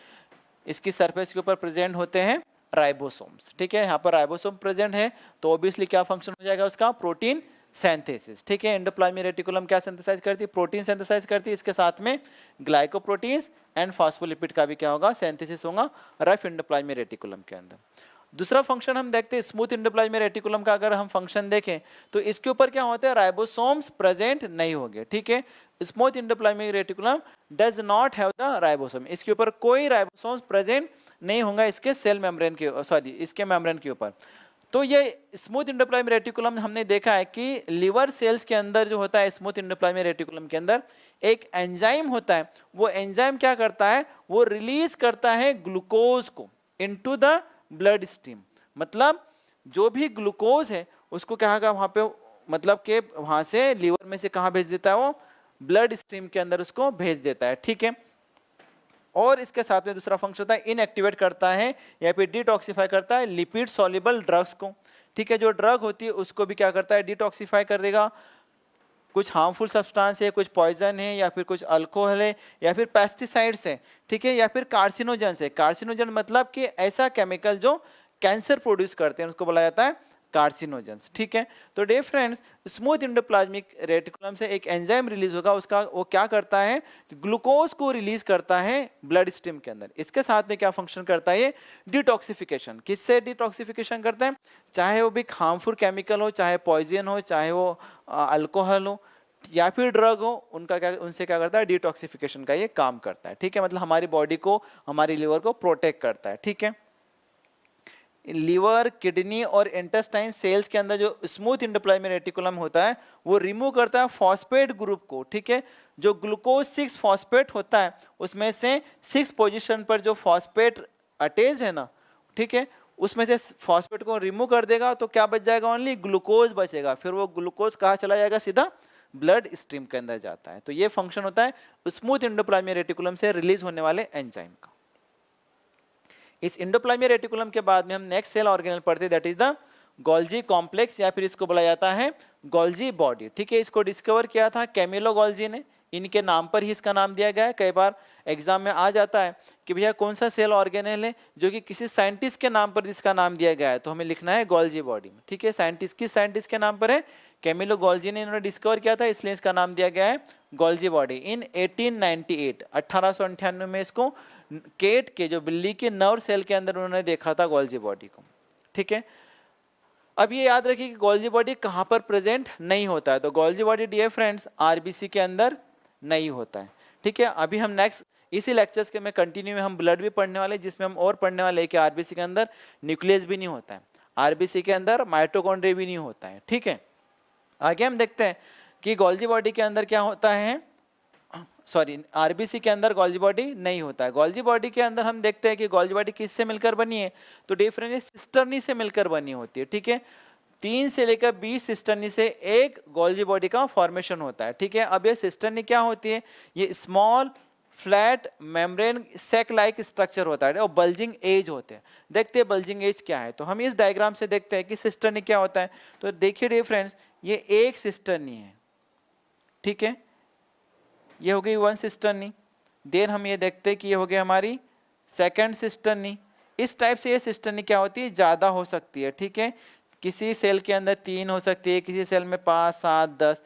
इसकी सरफेस के ऊपर प्रेजेंट होते हैं राइबोसोम्स। ठीक है, यहाँ पर राइबोसोम प्रेजेंट है तो ऑब्वियसली क्या फंक्शन हो जाएगा उसका, प्रोटीन सिंथेसिस। ठीक है, एंडोप्लाज्मिक रेटिकुलम क्या सिंथेसाइज करती है, प्रोटीन सिंथेसाइज करती है, इसके साथ में ग्लाइकोप्रोटीन्स एंड फास्फोलिपिड का भी क्या होगा, सिंथेसिस होगा रफ एंडोप्लाज्मिक रेटिकुलम के अंदर। दूसरा फंक्शन हम देखते हैं स्मूथ एंडोप्लाज्मिक रेटिकुलम का, अगर हम फंक्शन देखें तो इसके ऊपर क्या होता है, राइबोसोम्स प्रेजेंट नहीं होंगे। ठीक है, smooth endoplasmic reticulum does not have the ribosome, इसके ऊपर कोई राइबोसोम्स प्रेजेंट नहीं होगा इसके सेल मेम्ब्रेन के, सॉरी इसके मेम्ब्रेन के ऊपर। तो ये स्मूथ एंडोप्लाज्मिक रेटिकुलम हमने देखा है कि लिवर सेल्स के अंदर जो होता है स्मूथ एंडोप्लाज्मिक रेटिकुलम के अंदर एक एंजाइम होता है, वो एंजाइम क्या करता है, वो रिलीज करता है ग्लूकोज को इनटू द ब्लड स्ट्रीम, मतलब जो भी ग्लूकोज है उसको क्या होगा वहां पे, मतलब कि वहां से लीवर में से कहां भेज देता है, वो ब्लड स्ट्रीम के अंदर उसको भेज देता है। ठीक है, और इसके साथ में दूसरा फंक्शन होता है इनएक्टिवेट करता है या फिर डिटॉक्सिफाई करता है लिपिड सॉल्युबल ड्रग्स को। ठीक है, जो ड्रग होती है उसको भी क्या करता है, डिटॉक्सिफाई कर देगा, कुछ हार्मफुल सब्सटेंस है, कुछ पॉइजन है, या फिर कुछ अल्कोहल है, या फिर पेस्टिसाइड्स है। ठीक है, या फिर कार्सिनोजन है, कार्सिनोजन मतलब कि ऐसा केमिकल जो कैंसर प्रोड्यूस करते हैं उसको बोला जाता है कार्सिनोजेंस। ठीक है, तो day friends smooth endoplasmic reticulum से एक एंजाइम रिलीज होगा, उसका वो क्या करता है, ग्लूकोज को रिलीज करता है ब्लड स्ट्रीम के अंदर। इसके साथ में क्या फंक्शन करता है, ये डिटॉक्सिफिकेशन, किससे डिटॉक्सिफिकेशन करता है, चाहे वो भी हार्मफुल केमिकल हो, चाहे पॉइजन हो, चाहे वो अल्कोहल हो या फिर ड्रग हो, उनका क्या, उनसे क्या करता है, डिटॉक्सिफिकेशन का ये काम करता है। ठीक है, मतलब हमारी बॉडी को, हमारी लिवर को प्रोटेक्ट करता है। ठीक है, लीवर, किडनी और इंटेस्टाइन सेल्स के अंदर जो स्मूथ एंडोप्लाज्मिक रेटिकुलम होता है वो रिमूव करता है फॉस्फेट ग्रुप को। ठीक है, जो ग्लूकोज 6 फॉस्फेट होता है उसमें से 6 पोजीशन पर जो फॉस्फेट अटैच है ना, ठीक है, उसमें से फॉस्फेट को रिमूव कर देगा तो क्या बच जाएगा, ओनली ग्लूकोज बचेगा। फिर वो ग्लूकोज कहाँ चला जाएगा, सीधा ब्लड स्ट्रीम के अंदर जाता है। तो ये फंक्शन होता है स्मूथ एंडोप्लाज्मिक रेटिकुलम से रिलीज होने वाले एंजाइम का। इस एंडोप्लाज्मिक रेटिकुलम के बाद में हम नेक्स्ट सेल ऑर्गेनेल पढ़ते हैं, that is the Golgi complex या फिर इसको बोला जाता है गोल्जी बॉडी। ठीक है, इसको डिस्कवर किया था कैमिलो गोल्जी ने, इनके नाम पर ही इसका नाम दिया गया है। कई बार एग्जाम में आ जाता है कि भैया कौन सा सेल ऑर्गेनेल है जो कि किसी साइंटिस्ट के नाम पर इसका नाम दिया गया है, तो हमें लिखना है गोल्जी बॉडी में। ठीक है, साइंटिस्ट किस साइंटिस्ट के नाम पर है, कैमिलो गोल्जी ने इन्होंने डिस्कवर किया था, इसलिए इसका नाम दिया गया है गोल्जी बॉडी। इन 1898 1898 में इसको केट के, जो बिल्ली के नर्व सेल के अंदर उन्होंने देखा था गोल्जी बॉडी को। ठीक है, अब ये याद रखिए कि गोल्जी बॉडी कहाँ पर प्रेजेंट नहीं होता है, तो Golgi body dear friends RBC के अंदर नहीं होता है। ठीक है, अभी हम नेक्स्ट इसी लेक्चर्स के में कंटिन्यू में हम ब्लड भी पढ़ने वाले, जिसमें हम और पढ़ने वाले हैं कि आरबीसी के अंदर न्यूक्लियस भी नहीं होता है, आरबीसी के अंदर माइटोकॉन्ड्रिया भी नहीं होता है। ठीक है, आगे हम देखते हैं कि गोल्जी बॉडी के अंदर क्या होता है, सॉरी आरबीसी के अंदर गोल्जी बॉडी नहीं होता है। गोल्जी बॉडी के अंदर हम देखते हैं कि गोल्जी बॉडी किससे मिलकर बनी है, तो डिफरेंट सिस्टर्नी से मिलकर बनी होती है। ठीक है, 3 से लेकर 20 सिस्टर्नी से एक गोल्जी बॉडी का फॉर्मेशन होता है। ठीक है, अब ये सिस्टर्नी क्या होती है, ये स्मॉल फ्लैट मेम्ब्रेन सेक लाइक स्ट्रक्चर होता है और बल्जिंग एज होते हैं। देखते हैं बल्जिंग एज क्या है, तो हम इस डायग्राम से देखते हैं कि सिस्टर्नी क्या होता है। तो देखिए डियर फ्रेंड्स, ये एक सिस्टर्नी है। ठीक है, ये हो गई 1 सिस्टर्नी। देन हम ये देखते हैं कि ये हो गई हमारी सेकंड सिस्टर्नी। इस टाइप से ये सिस्टर्नी क्या होती है, ज़्यादा हो सकती है। ठीक है, किसी सेल के अंदर 3 हो सकती है, किसी सेल में 5, 7, 10,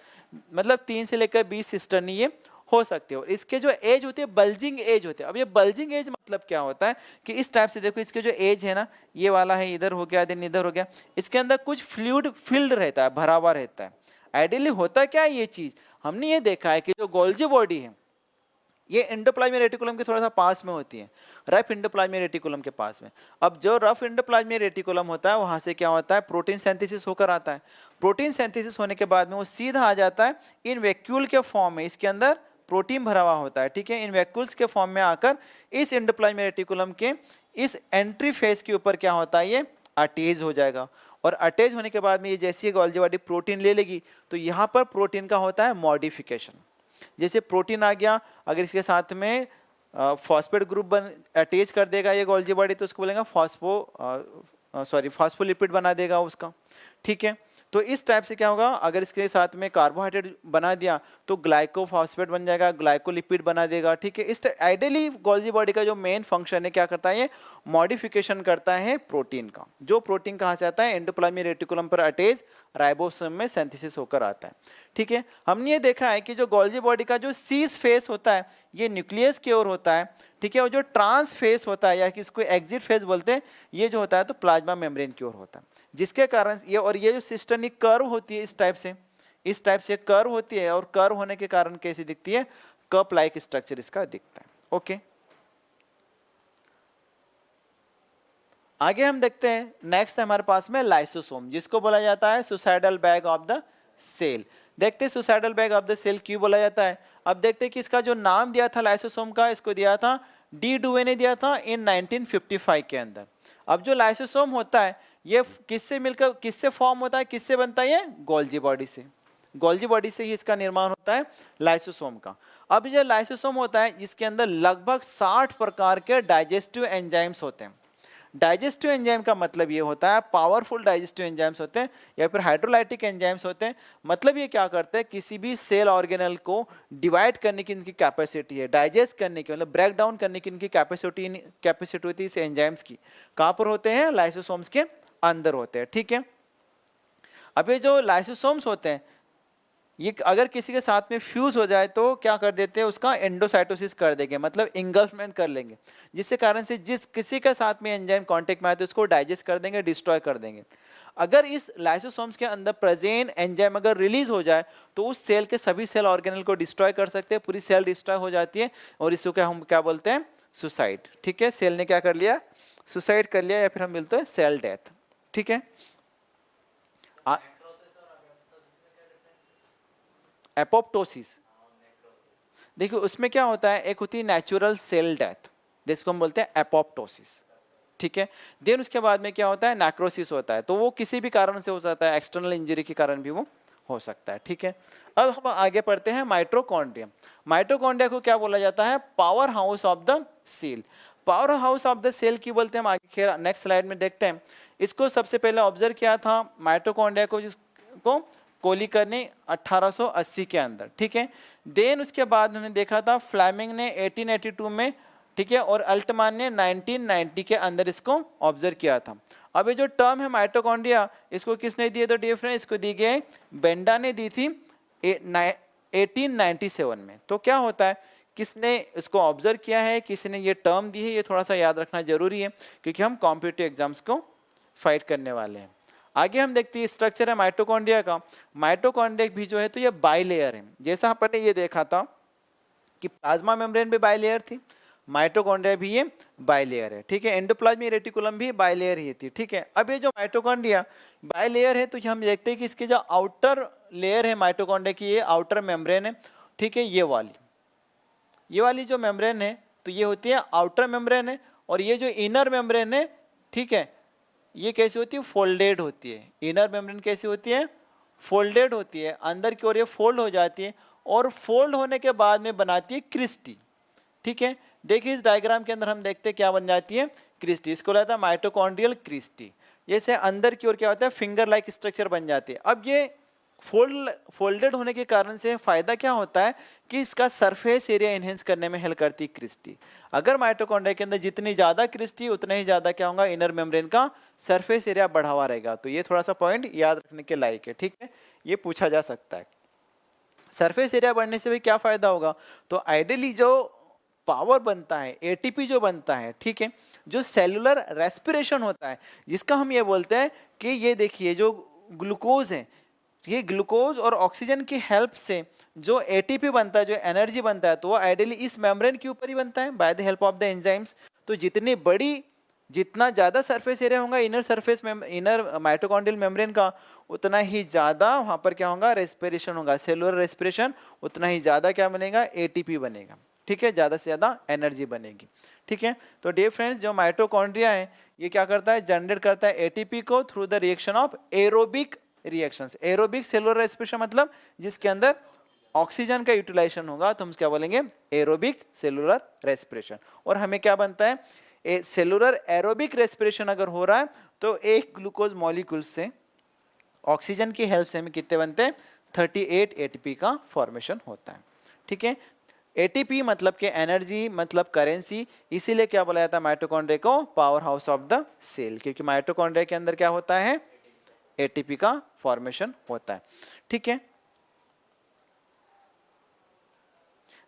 मतलब 3 से लेकर 20 सिस्टर्नी ये हो सकती है। और इसके जो एज होती है बल्जिंग एज होती है। अब ये बल्जिंग एज मतलब क्या होता है कि इस टाइप से देखो, इसके जो एज है ना, ये वाला है, इधर हो गया, देन इधर हो गया, इसके अंदर कुछ फ्लूइड फिल्ड रहता है, भरा हुआ रहता है। आइडियली होता क्या है ये चीज, हमने ये देखा है कि जो गोल्जी बॉडी है ये एंडोप्लाज्मिक रेटिकुलम के थोड़ा सा पास में होती है, रफ एंडोप्लाज्मिक रेटिकुलम के पास में। अब जो रफ एंडोप्लाज्मिक रेटिकुलम होता है वहां से क्या होता है, प्रोटीन सिंथेसिस होकर आता है। प्रोटीन सिंथेसिस होने के बाद में वो सीधा आ जाता है इन वैक्यूल के फॉर्म में, इसके अंदर प्रोटीन भरा हुआ होता है, ठीक है, इन वैक्यूल्स के फॉर्म में आकर इस एंडोप्लाज्मिक रेटिकुलम के इस एंट्री फेज के ऊपर क्या होता है, ये अटैच हो जाएगा। और अटैच होने के बाद में ये जैसी ये गोल्गी बॉडी प्रोटीन ले लेगी तो यहाँ पर प्रोटीन का होता है मॉडिफिकेशन। जैसे प्रोटीन आ गया, अगर इसके साथ में फॉस्फेट ग्रुप अटैच कर देगा ये गोल्गी बॉडी तो उसको बोलेंगे फॉस्फोलिपिड बना देगा उसका, ठीक है। तो इस टाइप से क्या होगा, अगर इसके साथ में कार्बोहाइड्रेट बना दिया तो ग्लाइकोफॉस्फेट बन जाएगा, ग्लाइकोलिपिड बना देगा, ठीक है। इस आइडियली गोल्गी बॉडी का जो मेन फंक्शन है क्या करता है, ये मॉडिफिकेशन करता है प्रोटीन का। जो प्रोटीन कहाँ से आता है, एंडोप्लाज्मिक रेटिकुलम पर अटैच राइबोसोम में सिंथेसिस होकर आता है, ठीक है। हमने ये देखा है कि जो गोल्गी बॉडी का जो सीस फेस होता है ये न्यूक्लियस की ओर होता है, ठीक है, और जो ट्रांस फेस होता है या कि इसको एग्जिट फेस बोलते हैं, ये जो होता है तो प्लाज्मा मेम्ब्रेन की ओर होता है, जिसके कारण ये और ये जो सिस्टर्नी कर्व होती है इस टाइप से कर्व होती है, और कर्व होने के कारण कैसी दिखती है, कप लाइक स्ट्रक्चर इसका दिखता है। ओके, आगे हम देखते हैं, नेक्स्ट है हमारे पास में लाइसोसोम, जिसको बोला जाता है suicidal bag of the cell. देखते हैं suicidal bag of the cell क्यों बोला जाता है। अब देखते हैं कि इसका जो नाम दिया था लाइसोसोम का, इसको दिया था डी डुवे ने दिया था इन 1955 के अंदर। अब जो लाइसोसोम होता है ये किससे मिलकर किससे फॉर्म होता है, किससे बनता है, ये गोल्गी बॉडी से। गोल्गी बॉडी से ही इसका निर्माण होता है लाइसोसोम का। अब ये लाइसोसोम होता है इसके अंदर लगभग 60 प्रकार के डाइजेस्टिव एंजाइम्स होते हैं। डाइजेस्टिव एंजाइम का मतलब ये होता है पावरफुल डाइजेस्टिव एंजाइम्स होते हैं या फिर हाइड्रोलाइटिक एंजाइम्स होते हैं। मतलब ये क्या करते हैं, किसी भी सेल ऑर्गेनल को डिवाइड करने की इनकी कैपेसिटी है, डाइजेस्ट करने की मतलब ब्रेक डाउन करने की इनकी कैपेसिटी होती है इस एंजाइम्स की। कहाँ पर होते हैं, लाइसोसोम्स के अंदर होते हैं, ठीक है। अब ये जो लाइसोसोम्स होते हैं ये अगर किसी के साथ में फ्यूज हो जाए तो क्या कर देते हैं, उसका एंडोसाइटोसिस कर देंगे, मतलब इंगल्फमेंट कर लेंगे, जिससे कारण से जिस किसी के साथ में एंजाइम कांटेक्ट में आए तो उसको डाइजेस्ट कर देंगे, डिस्ट्रॉय कर देंगे। अगर इस लाइसोसोम्स के अंदर प्रेजेंट एंजाइम अगर रिलीज हो जाए तो उस सेल के सभी सेल ऑर्गेनल को डिस्ट्रॉय कर सकते हैं, पूरी सेल डिस्ट्रॉय हो जाती है और इसको क्या हम क्या बोलते हैं, सुसाइड, ठीक है। सेल ने क्या कर लिया, सुसाइड कर लिया, या फिर हम बोलते हैं सेल डेथ, ठीक है। एपोप्टोसिस, देखिए उसमें क्या होता है, एक होती है नेचुरल सेल डेथ जिसको हम बोलते हैं एपोप्टोसिस, ठीक है। देन उसके बाद में क्या होता है, नेक्रोसिस होता है, तो वो किसी भी कारण से हो सकता है, एक्सटर्नल इंजरी के कारण भी वो हो सकता है, ठीक है। अब हम आगे पढ़ते हैं माइटोकॉन्ड्रिया। माइटोकॉन्ड्रिया को क्या बोला जाता है, power house of the cell. Power house of the cell की बोलते हैं, हम आगे नेक्स्ट स्लाइड में देखते हैं। इसको सबसे पहले ऑब्जर्व किया था माइटोकॉन्ड्रिया को, जिसको कोलिकर ने 1880 के अंदर, ठीक है। देन उसके बाद उन्होंने देखा था फ्लेमिंग ने 1882 में, ठीक है, और अल्टमान ने 1990 के अंदर इसको ऑब्जर्व किया था। अब ये जो टर्म है माइटोकॉन्ड्रिया, इसको किसने दिए, तो डियर फ्रेंड इसको दी गई बेंडा ने दी थी 1897 में। तो क्या होता है, किसने इसको ऑब्जर्व किया है, किसी ने ये टर्म दी है, ये थोड़ा सा याद रखना जरूरी है क्योंकि हम कॉम्पिटिटिव एग्जाम्स को फाइट करने वाले हैं। आगे हम देखते हैं स्ट्रक्चर है माइटोकॉन्ड्रिया का। माइटोकॉन्ड्रिया भी जो है तो ये बाइलेयर है, जैसा अपन ने ये देखा था कि प्लाज्मा मेम्ब्रेन भी बाइलेयर थी, माइटोकॉन्ड्रिया भी ये बाइलेयर है, ठीक है। एंडोप्लाज्मिक रेटिकुलम भी बाइलेयर ही थी, ठीक है। अब ये जो माइटोकॉन्ड्रिया बाइलेयर है तो हम देखते हैं कि इसकी जो आउटर लेयर है माइटोकॉन्ड्रिया की, ये आउटर मेम्ब्रेन है, ठीक है। ये वाली जो मेम्ब्रेन है तो ये होती है आउटर मेम्ब्रेन है, और ये जो इनर मेम्ब्रेन है, ठीक है, ये कैसी होती है, फोल्डेड होती है। इनर मेम्ब्रेन कैसी होती है, फोल्डेड होती है, अंदर की ओर ये फोल्ड हो जाती है और फोल्ड होने के बाद में बनाती है क्रिस्टी, ठीक है। देखिए इस डायग्राम के अंदर हम देखते हैं क्या बन जाती है, क्रिस्टी, इसको कहता है माइटोकॉन्ड्रियल क्रिस्टी। जैसे अंदर की ओर क्या होता है, फिंगर लाइक स्ट्रक्चर बन जाती है। अब ये फोल्डेड होने के कारण से फायदा क्या होता है कि इसका सरफेस एरिया एनहेंस करने में हेल्प करती है क्रिस्टी। अगर माइटोकॉन्ड्रिया के अंदर जितनी ज्यादा क्रिस्टी उतना ही ज्यादा क्या होगा, इनर मेम्ब्रेन का सरफेस एरिया बढ़ावा रहेगा। तो ये थोड़ा सा पॉइंट याद रखने के लायक है, ठीक है, ये पूछा जा सकता है। सरफेस एरिया बढ़ने से भी क्या फायदा होगा, तो आइडियली जो पावर बनता है, एटीपी जो बनता है, ठीक है, जो सेलुलर रेस्पिरेशन होता है, जिसका हम ये बोलते हैं कि ये देखिए जो ग्लूकोज है, ये ग्लूकोज और ऑक्सीजन की हेल्प से जो एटीपी बनता है, जो एनर्जी बनता है, तो वो आइडियली इस मेम्ब्रेन के ऊपर ही बनता है by the help of the enzymes. तो जितना ज़्यादा सरफेस एरिया होगा इनर माइटोकॉन्ड्रियल मेम्ब्रेन का, उतना ही ज़्यादा वहाँ पर क्या होगा, रेस्पिरेशन होगा, सेलुलर रेस्पिरेशन, उतना ही ज़्यादा क्या बनेगा, एटीपी बनेगा, ठीक है, ज़्यादा से ज़्यादा एनर्जी बनेगी, ठीक है। तो डियर फ्रेंड्स, जो माइटोकॉन्ड्रिया है ये क्या करता है, जनरेट करता है एटीपी को through the reaction of aerobic reactions. Aerobic cellular respiration मतलब जिसके अंदर ऑक्सीजन का यूटिलाइजेशन होगा, तो हम क्या बोलेंगे, एरोबिक सेलुलर रेस्पिरेशन। और हमें क्या बनता है, सेलुलर एरोबिक रेस्पिरेशन अगर हो रहा है तो एक ग्लूकोज मॉलिक्यूल से ऑक्सीजन की हेल्प से हमें कितने बनते हैं, 38 एटीपी का फॉर्मेशन होता है, ठीक है। एटीपी मतलब कि एनर्जी मतलब करेंसी, इसीलिए क्या बोला जाता है माइटोकॉन्ड्रिया को, power house of the cell, क्योंकि माइटोकॉन्ड्रिया के अंदर क्या होता है, एटीपी का फॉर्मेशन होता है, ठीक है।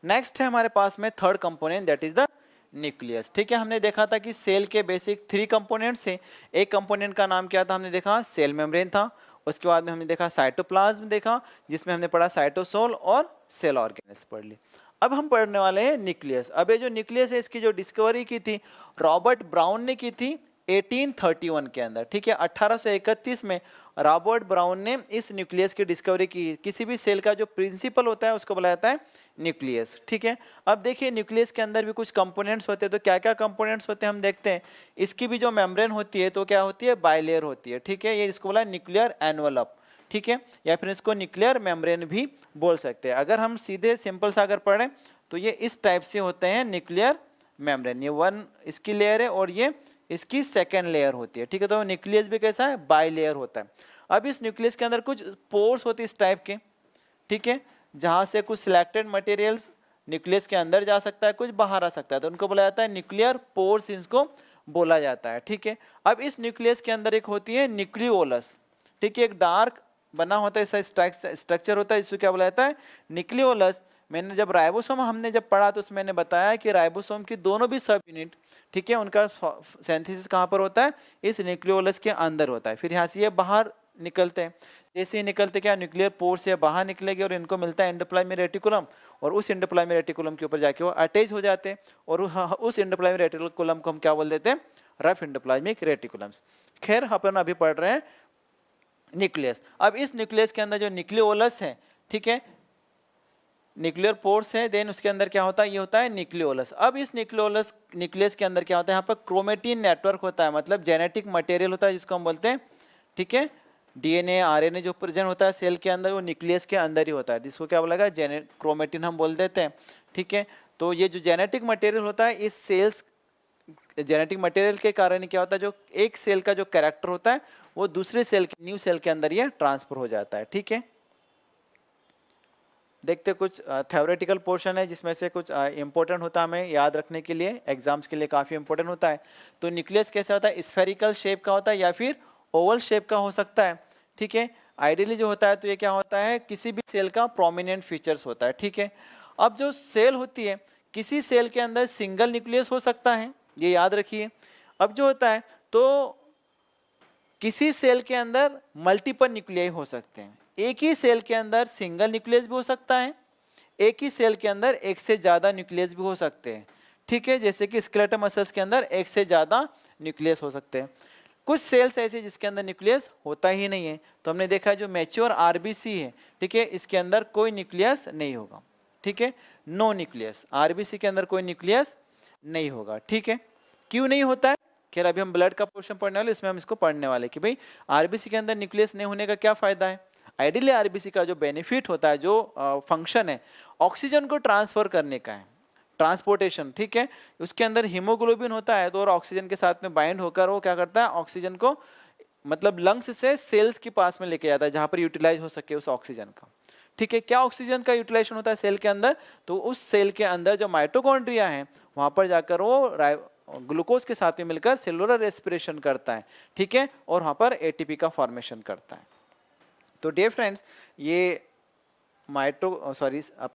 नेक्स्ट है हमारे पास में third component, that is the nucleus, ठीक है। हमने देखा था कि सेल के बेसिक 3 कंपोनेंट्स हैं। एक कंपोनेंट का नाम क्या था, हमने देखा सेल मेम्ब्रेन था। उसके बाद में हमने देखा साइटोप्लाज्म देखा, जिसमें हमने पढ़ा साइटोसोल और सेल ऑर्गेनेल्स पढ़ ली। अब हम पढ़ने वाले हैं न्यूक्लियस। अब ये जो न्यूक्लियस है इसकी जो डिस्कवरी की थी रॉबर्ट ब्राउन ने की थी 1831 के अंदर, ठीक है। 1831 में रॉबर्ट ब्राउन ने इस न्यूक्लियस की डिस्कवरी की। किसी भी सेल का जो प्रिंसिपल होता है उसको बोला जाता है न्यूक्लियस, ठीक है। अब देखिए न्यूक्लियस के अंदर भी कुछ कंपोनेंट्स होते हैं, तो क्या क्या कंपोनेंट्स होते हैं हम देखते हैं। इसकी भी जो मेम्ब्रेन होती है तो क्या होती है, बाइलेयर होती है, ठीक है। ये इसको बोला न्यूक्लियर एनवलप, ठीक है, या फिर इसको न्यूक्लियर मेम्ब्रेन भी बोल सकते हैं। अगर हम सीधे सिंपल सा अगर पढ़ें तो ये इस टाइप से होते हैं न्यूक्लियर मेम्ब्रेन। ये वन इसकी लेयर है और ये इसकी सेकेंड लेयर होती है, ठीक है। तो न्यूक्लियस भी कैसा है, बाई लेयर होता है। अब इस न्यूक्लियस के अंदर कुछ पोर्स होते हैं इस टाइप के, ठीक है, जहां से कुछ सिलेक्टेड मटेरियल्स न्यूक्लियस के अंदर जा सकता है, कुछ बाहर आ सकता है, तो उनको बोला जाता है न्यूक्लियर पोर्स, इसको बोला जाता है, ठीक है। अब इस न्यूक्लियस के अंदर एक होती है न्यूक्लियोलस, ठीक है, एक डार्क बना होता है ऐसा स्ट्रक्चर होता है, इसको क्या बोला जाता है, न्यूक्लियोलस। मैंने जब राइबोसोम हमने जब पढ़ा तो उसमें मैंने बताया कि राइबोसोम की दोनों भी सब यूनिट, ठीक है, उनका सिंथेसिस कहाँ पर होता है, इस न्यूक्लियोलस के अंदर होता है। फिर यहाँ से ये बाहर निकलते हैं, जैसे ही निकलते क्या न्यूक्लियर पोर से बाहर निकलेंगे और इनको मिलता है एंडोप्लाज्मिक रेटिकुलम, और उस एंडोप्लाज्मिक रेटिकुलम के ऊपर जाके वो अटैच हो जाते हैं, और उस एंडोप्लाज्मिक रेटिकुलम को हम क्या बोल देते हैं, रफ एंडोप्लाज्मिक रेटिकुलम्स। खैर अपन अभी पढ़ रहे हैं न्यूक्लियस। अब इस न्यूक्लियस के अंदर जो न्यूक्लियोलस है, ठीक है, न्यूक्लियर पोर्स है, देन उसके अंदर क्या होता है, ये होता है न्यूक्लियोलस। अब इस न्यूक्लियस के अंदर क्या होता है, यहाँ पर क्रोमेटिन नेटवर्क होता है, मतलब जेनेटिक मटेरियल होता है जिसको हम बोलते हैं, ठीक है, डीएनए आरएनए जो प्रेजेंट होता है सेल के अंदर वो न्यूक्लियस के अंदर ही होता है, जिसको क्या बोला गया, क्रोमेटिन हम बोल देते हैं, ठीक है। तो ये जो जेनेटिक मटेरियल होता है इस सेल्स जेनेटिक मटेरियल के कारण क्या होता है, जो एक सेल का जो कैरेक्टर होता है वो दूसरे सेल के न्यू सेल के अंदर ये ट्रांसफर हो जाता है, ठीक है। देखते कुछ थ्योरेटिकल पोर्शन है जिसमें से कुछ इंपॉर्टेंट होता है हमें याद रखने के लिए, एग्जाम्स के लिए काफ़ी इंपॉर्टेंट होता है। तो न्यूक्लियस कैसा होता है, स्फेरिकल शेप का होता है या फिर ओवल शेप का हो सकता है, ठीक है। आइडियली जो होता है तो ये क्या होता है, किसी भी सेल का प्रोमिनेंट फीचर्स होता है, ठीक है। अब जो सेल होती है, किसी सेल के अंदर सिंगल न्यूक्लियस हो सकता है, ये याद रखिए। अब जो होता है तो किसी सेल के अंदर मल्टीपल न्यूक्लियाई हो सकते हैं, एक ही सेल के अंदर सिंगल न्यूक्लियस भी हो सकता है, एक ही सेल के अंदर एक से ज़्यादा न्यूक्लियस भी हो सकते हैं, ठीक है। जैसे कि स्केलेटल मसल्स के अंदर एक से ज़्यादा न्यूक्लियस हो सकते हैं। कुछ सेल्स ऐसे जिसके अंदर न्यूक्लियस होता ही नहीं है, तो हमने देखा जो मैच्योर आरबीसी है, ठीक है, इसके अंदर कोई न्यूक्लियस नहीं होगा, ठीक है, नो न्यूक्लियस, आरबीसी के अंदर कोई न्यूक्लियस नहीं होगा, ठीक है। क्यों नहीं होता है, खैर अभी हम ब्लड का पोर्शन पढ़ने वाले, इसमें हम इसको पढ़ने वाले कि भाई आरबीसी के अंदर न्यूक्लियस नहीं होने का क्या फायदा है। आइडियली आरबीसी का जो बेनिफिट होता है, जो फंक्शन है, ऑक्सीजन को ट्रांसफर करने का है, ट्रांसपोर्टेशन, ठीक है। उसके अंदर हीमोग्लोबिन होता है तो और ऑक्सीजन के साथ में बाइंड होकर वो क्या करता है, ऑक्सीजन को मतलब लंग्स से सेल्स के पास में लेके जाता है जहां पर यूटिलाइज हो सके उस ऑक्सीजन का, ठीक है। क्या ऑक्सीजन का यूटिलाइजेशन होता है सेल के अंदर, तो उस सेल के अंदर जो माइटोकॉन्ड्रिया है वहां पर जाकर वो ग्लूकोज के साथ में मिलकर सेलुलर रेस्पिरेशन करता है, ठीक है, और वहां पर एटीपी का फॉर्मेशन करता है। तो डियर फ्रेंड्स, ये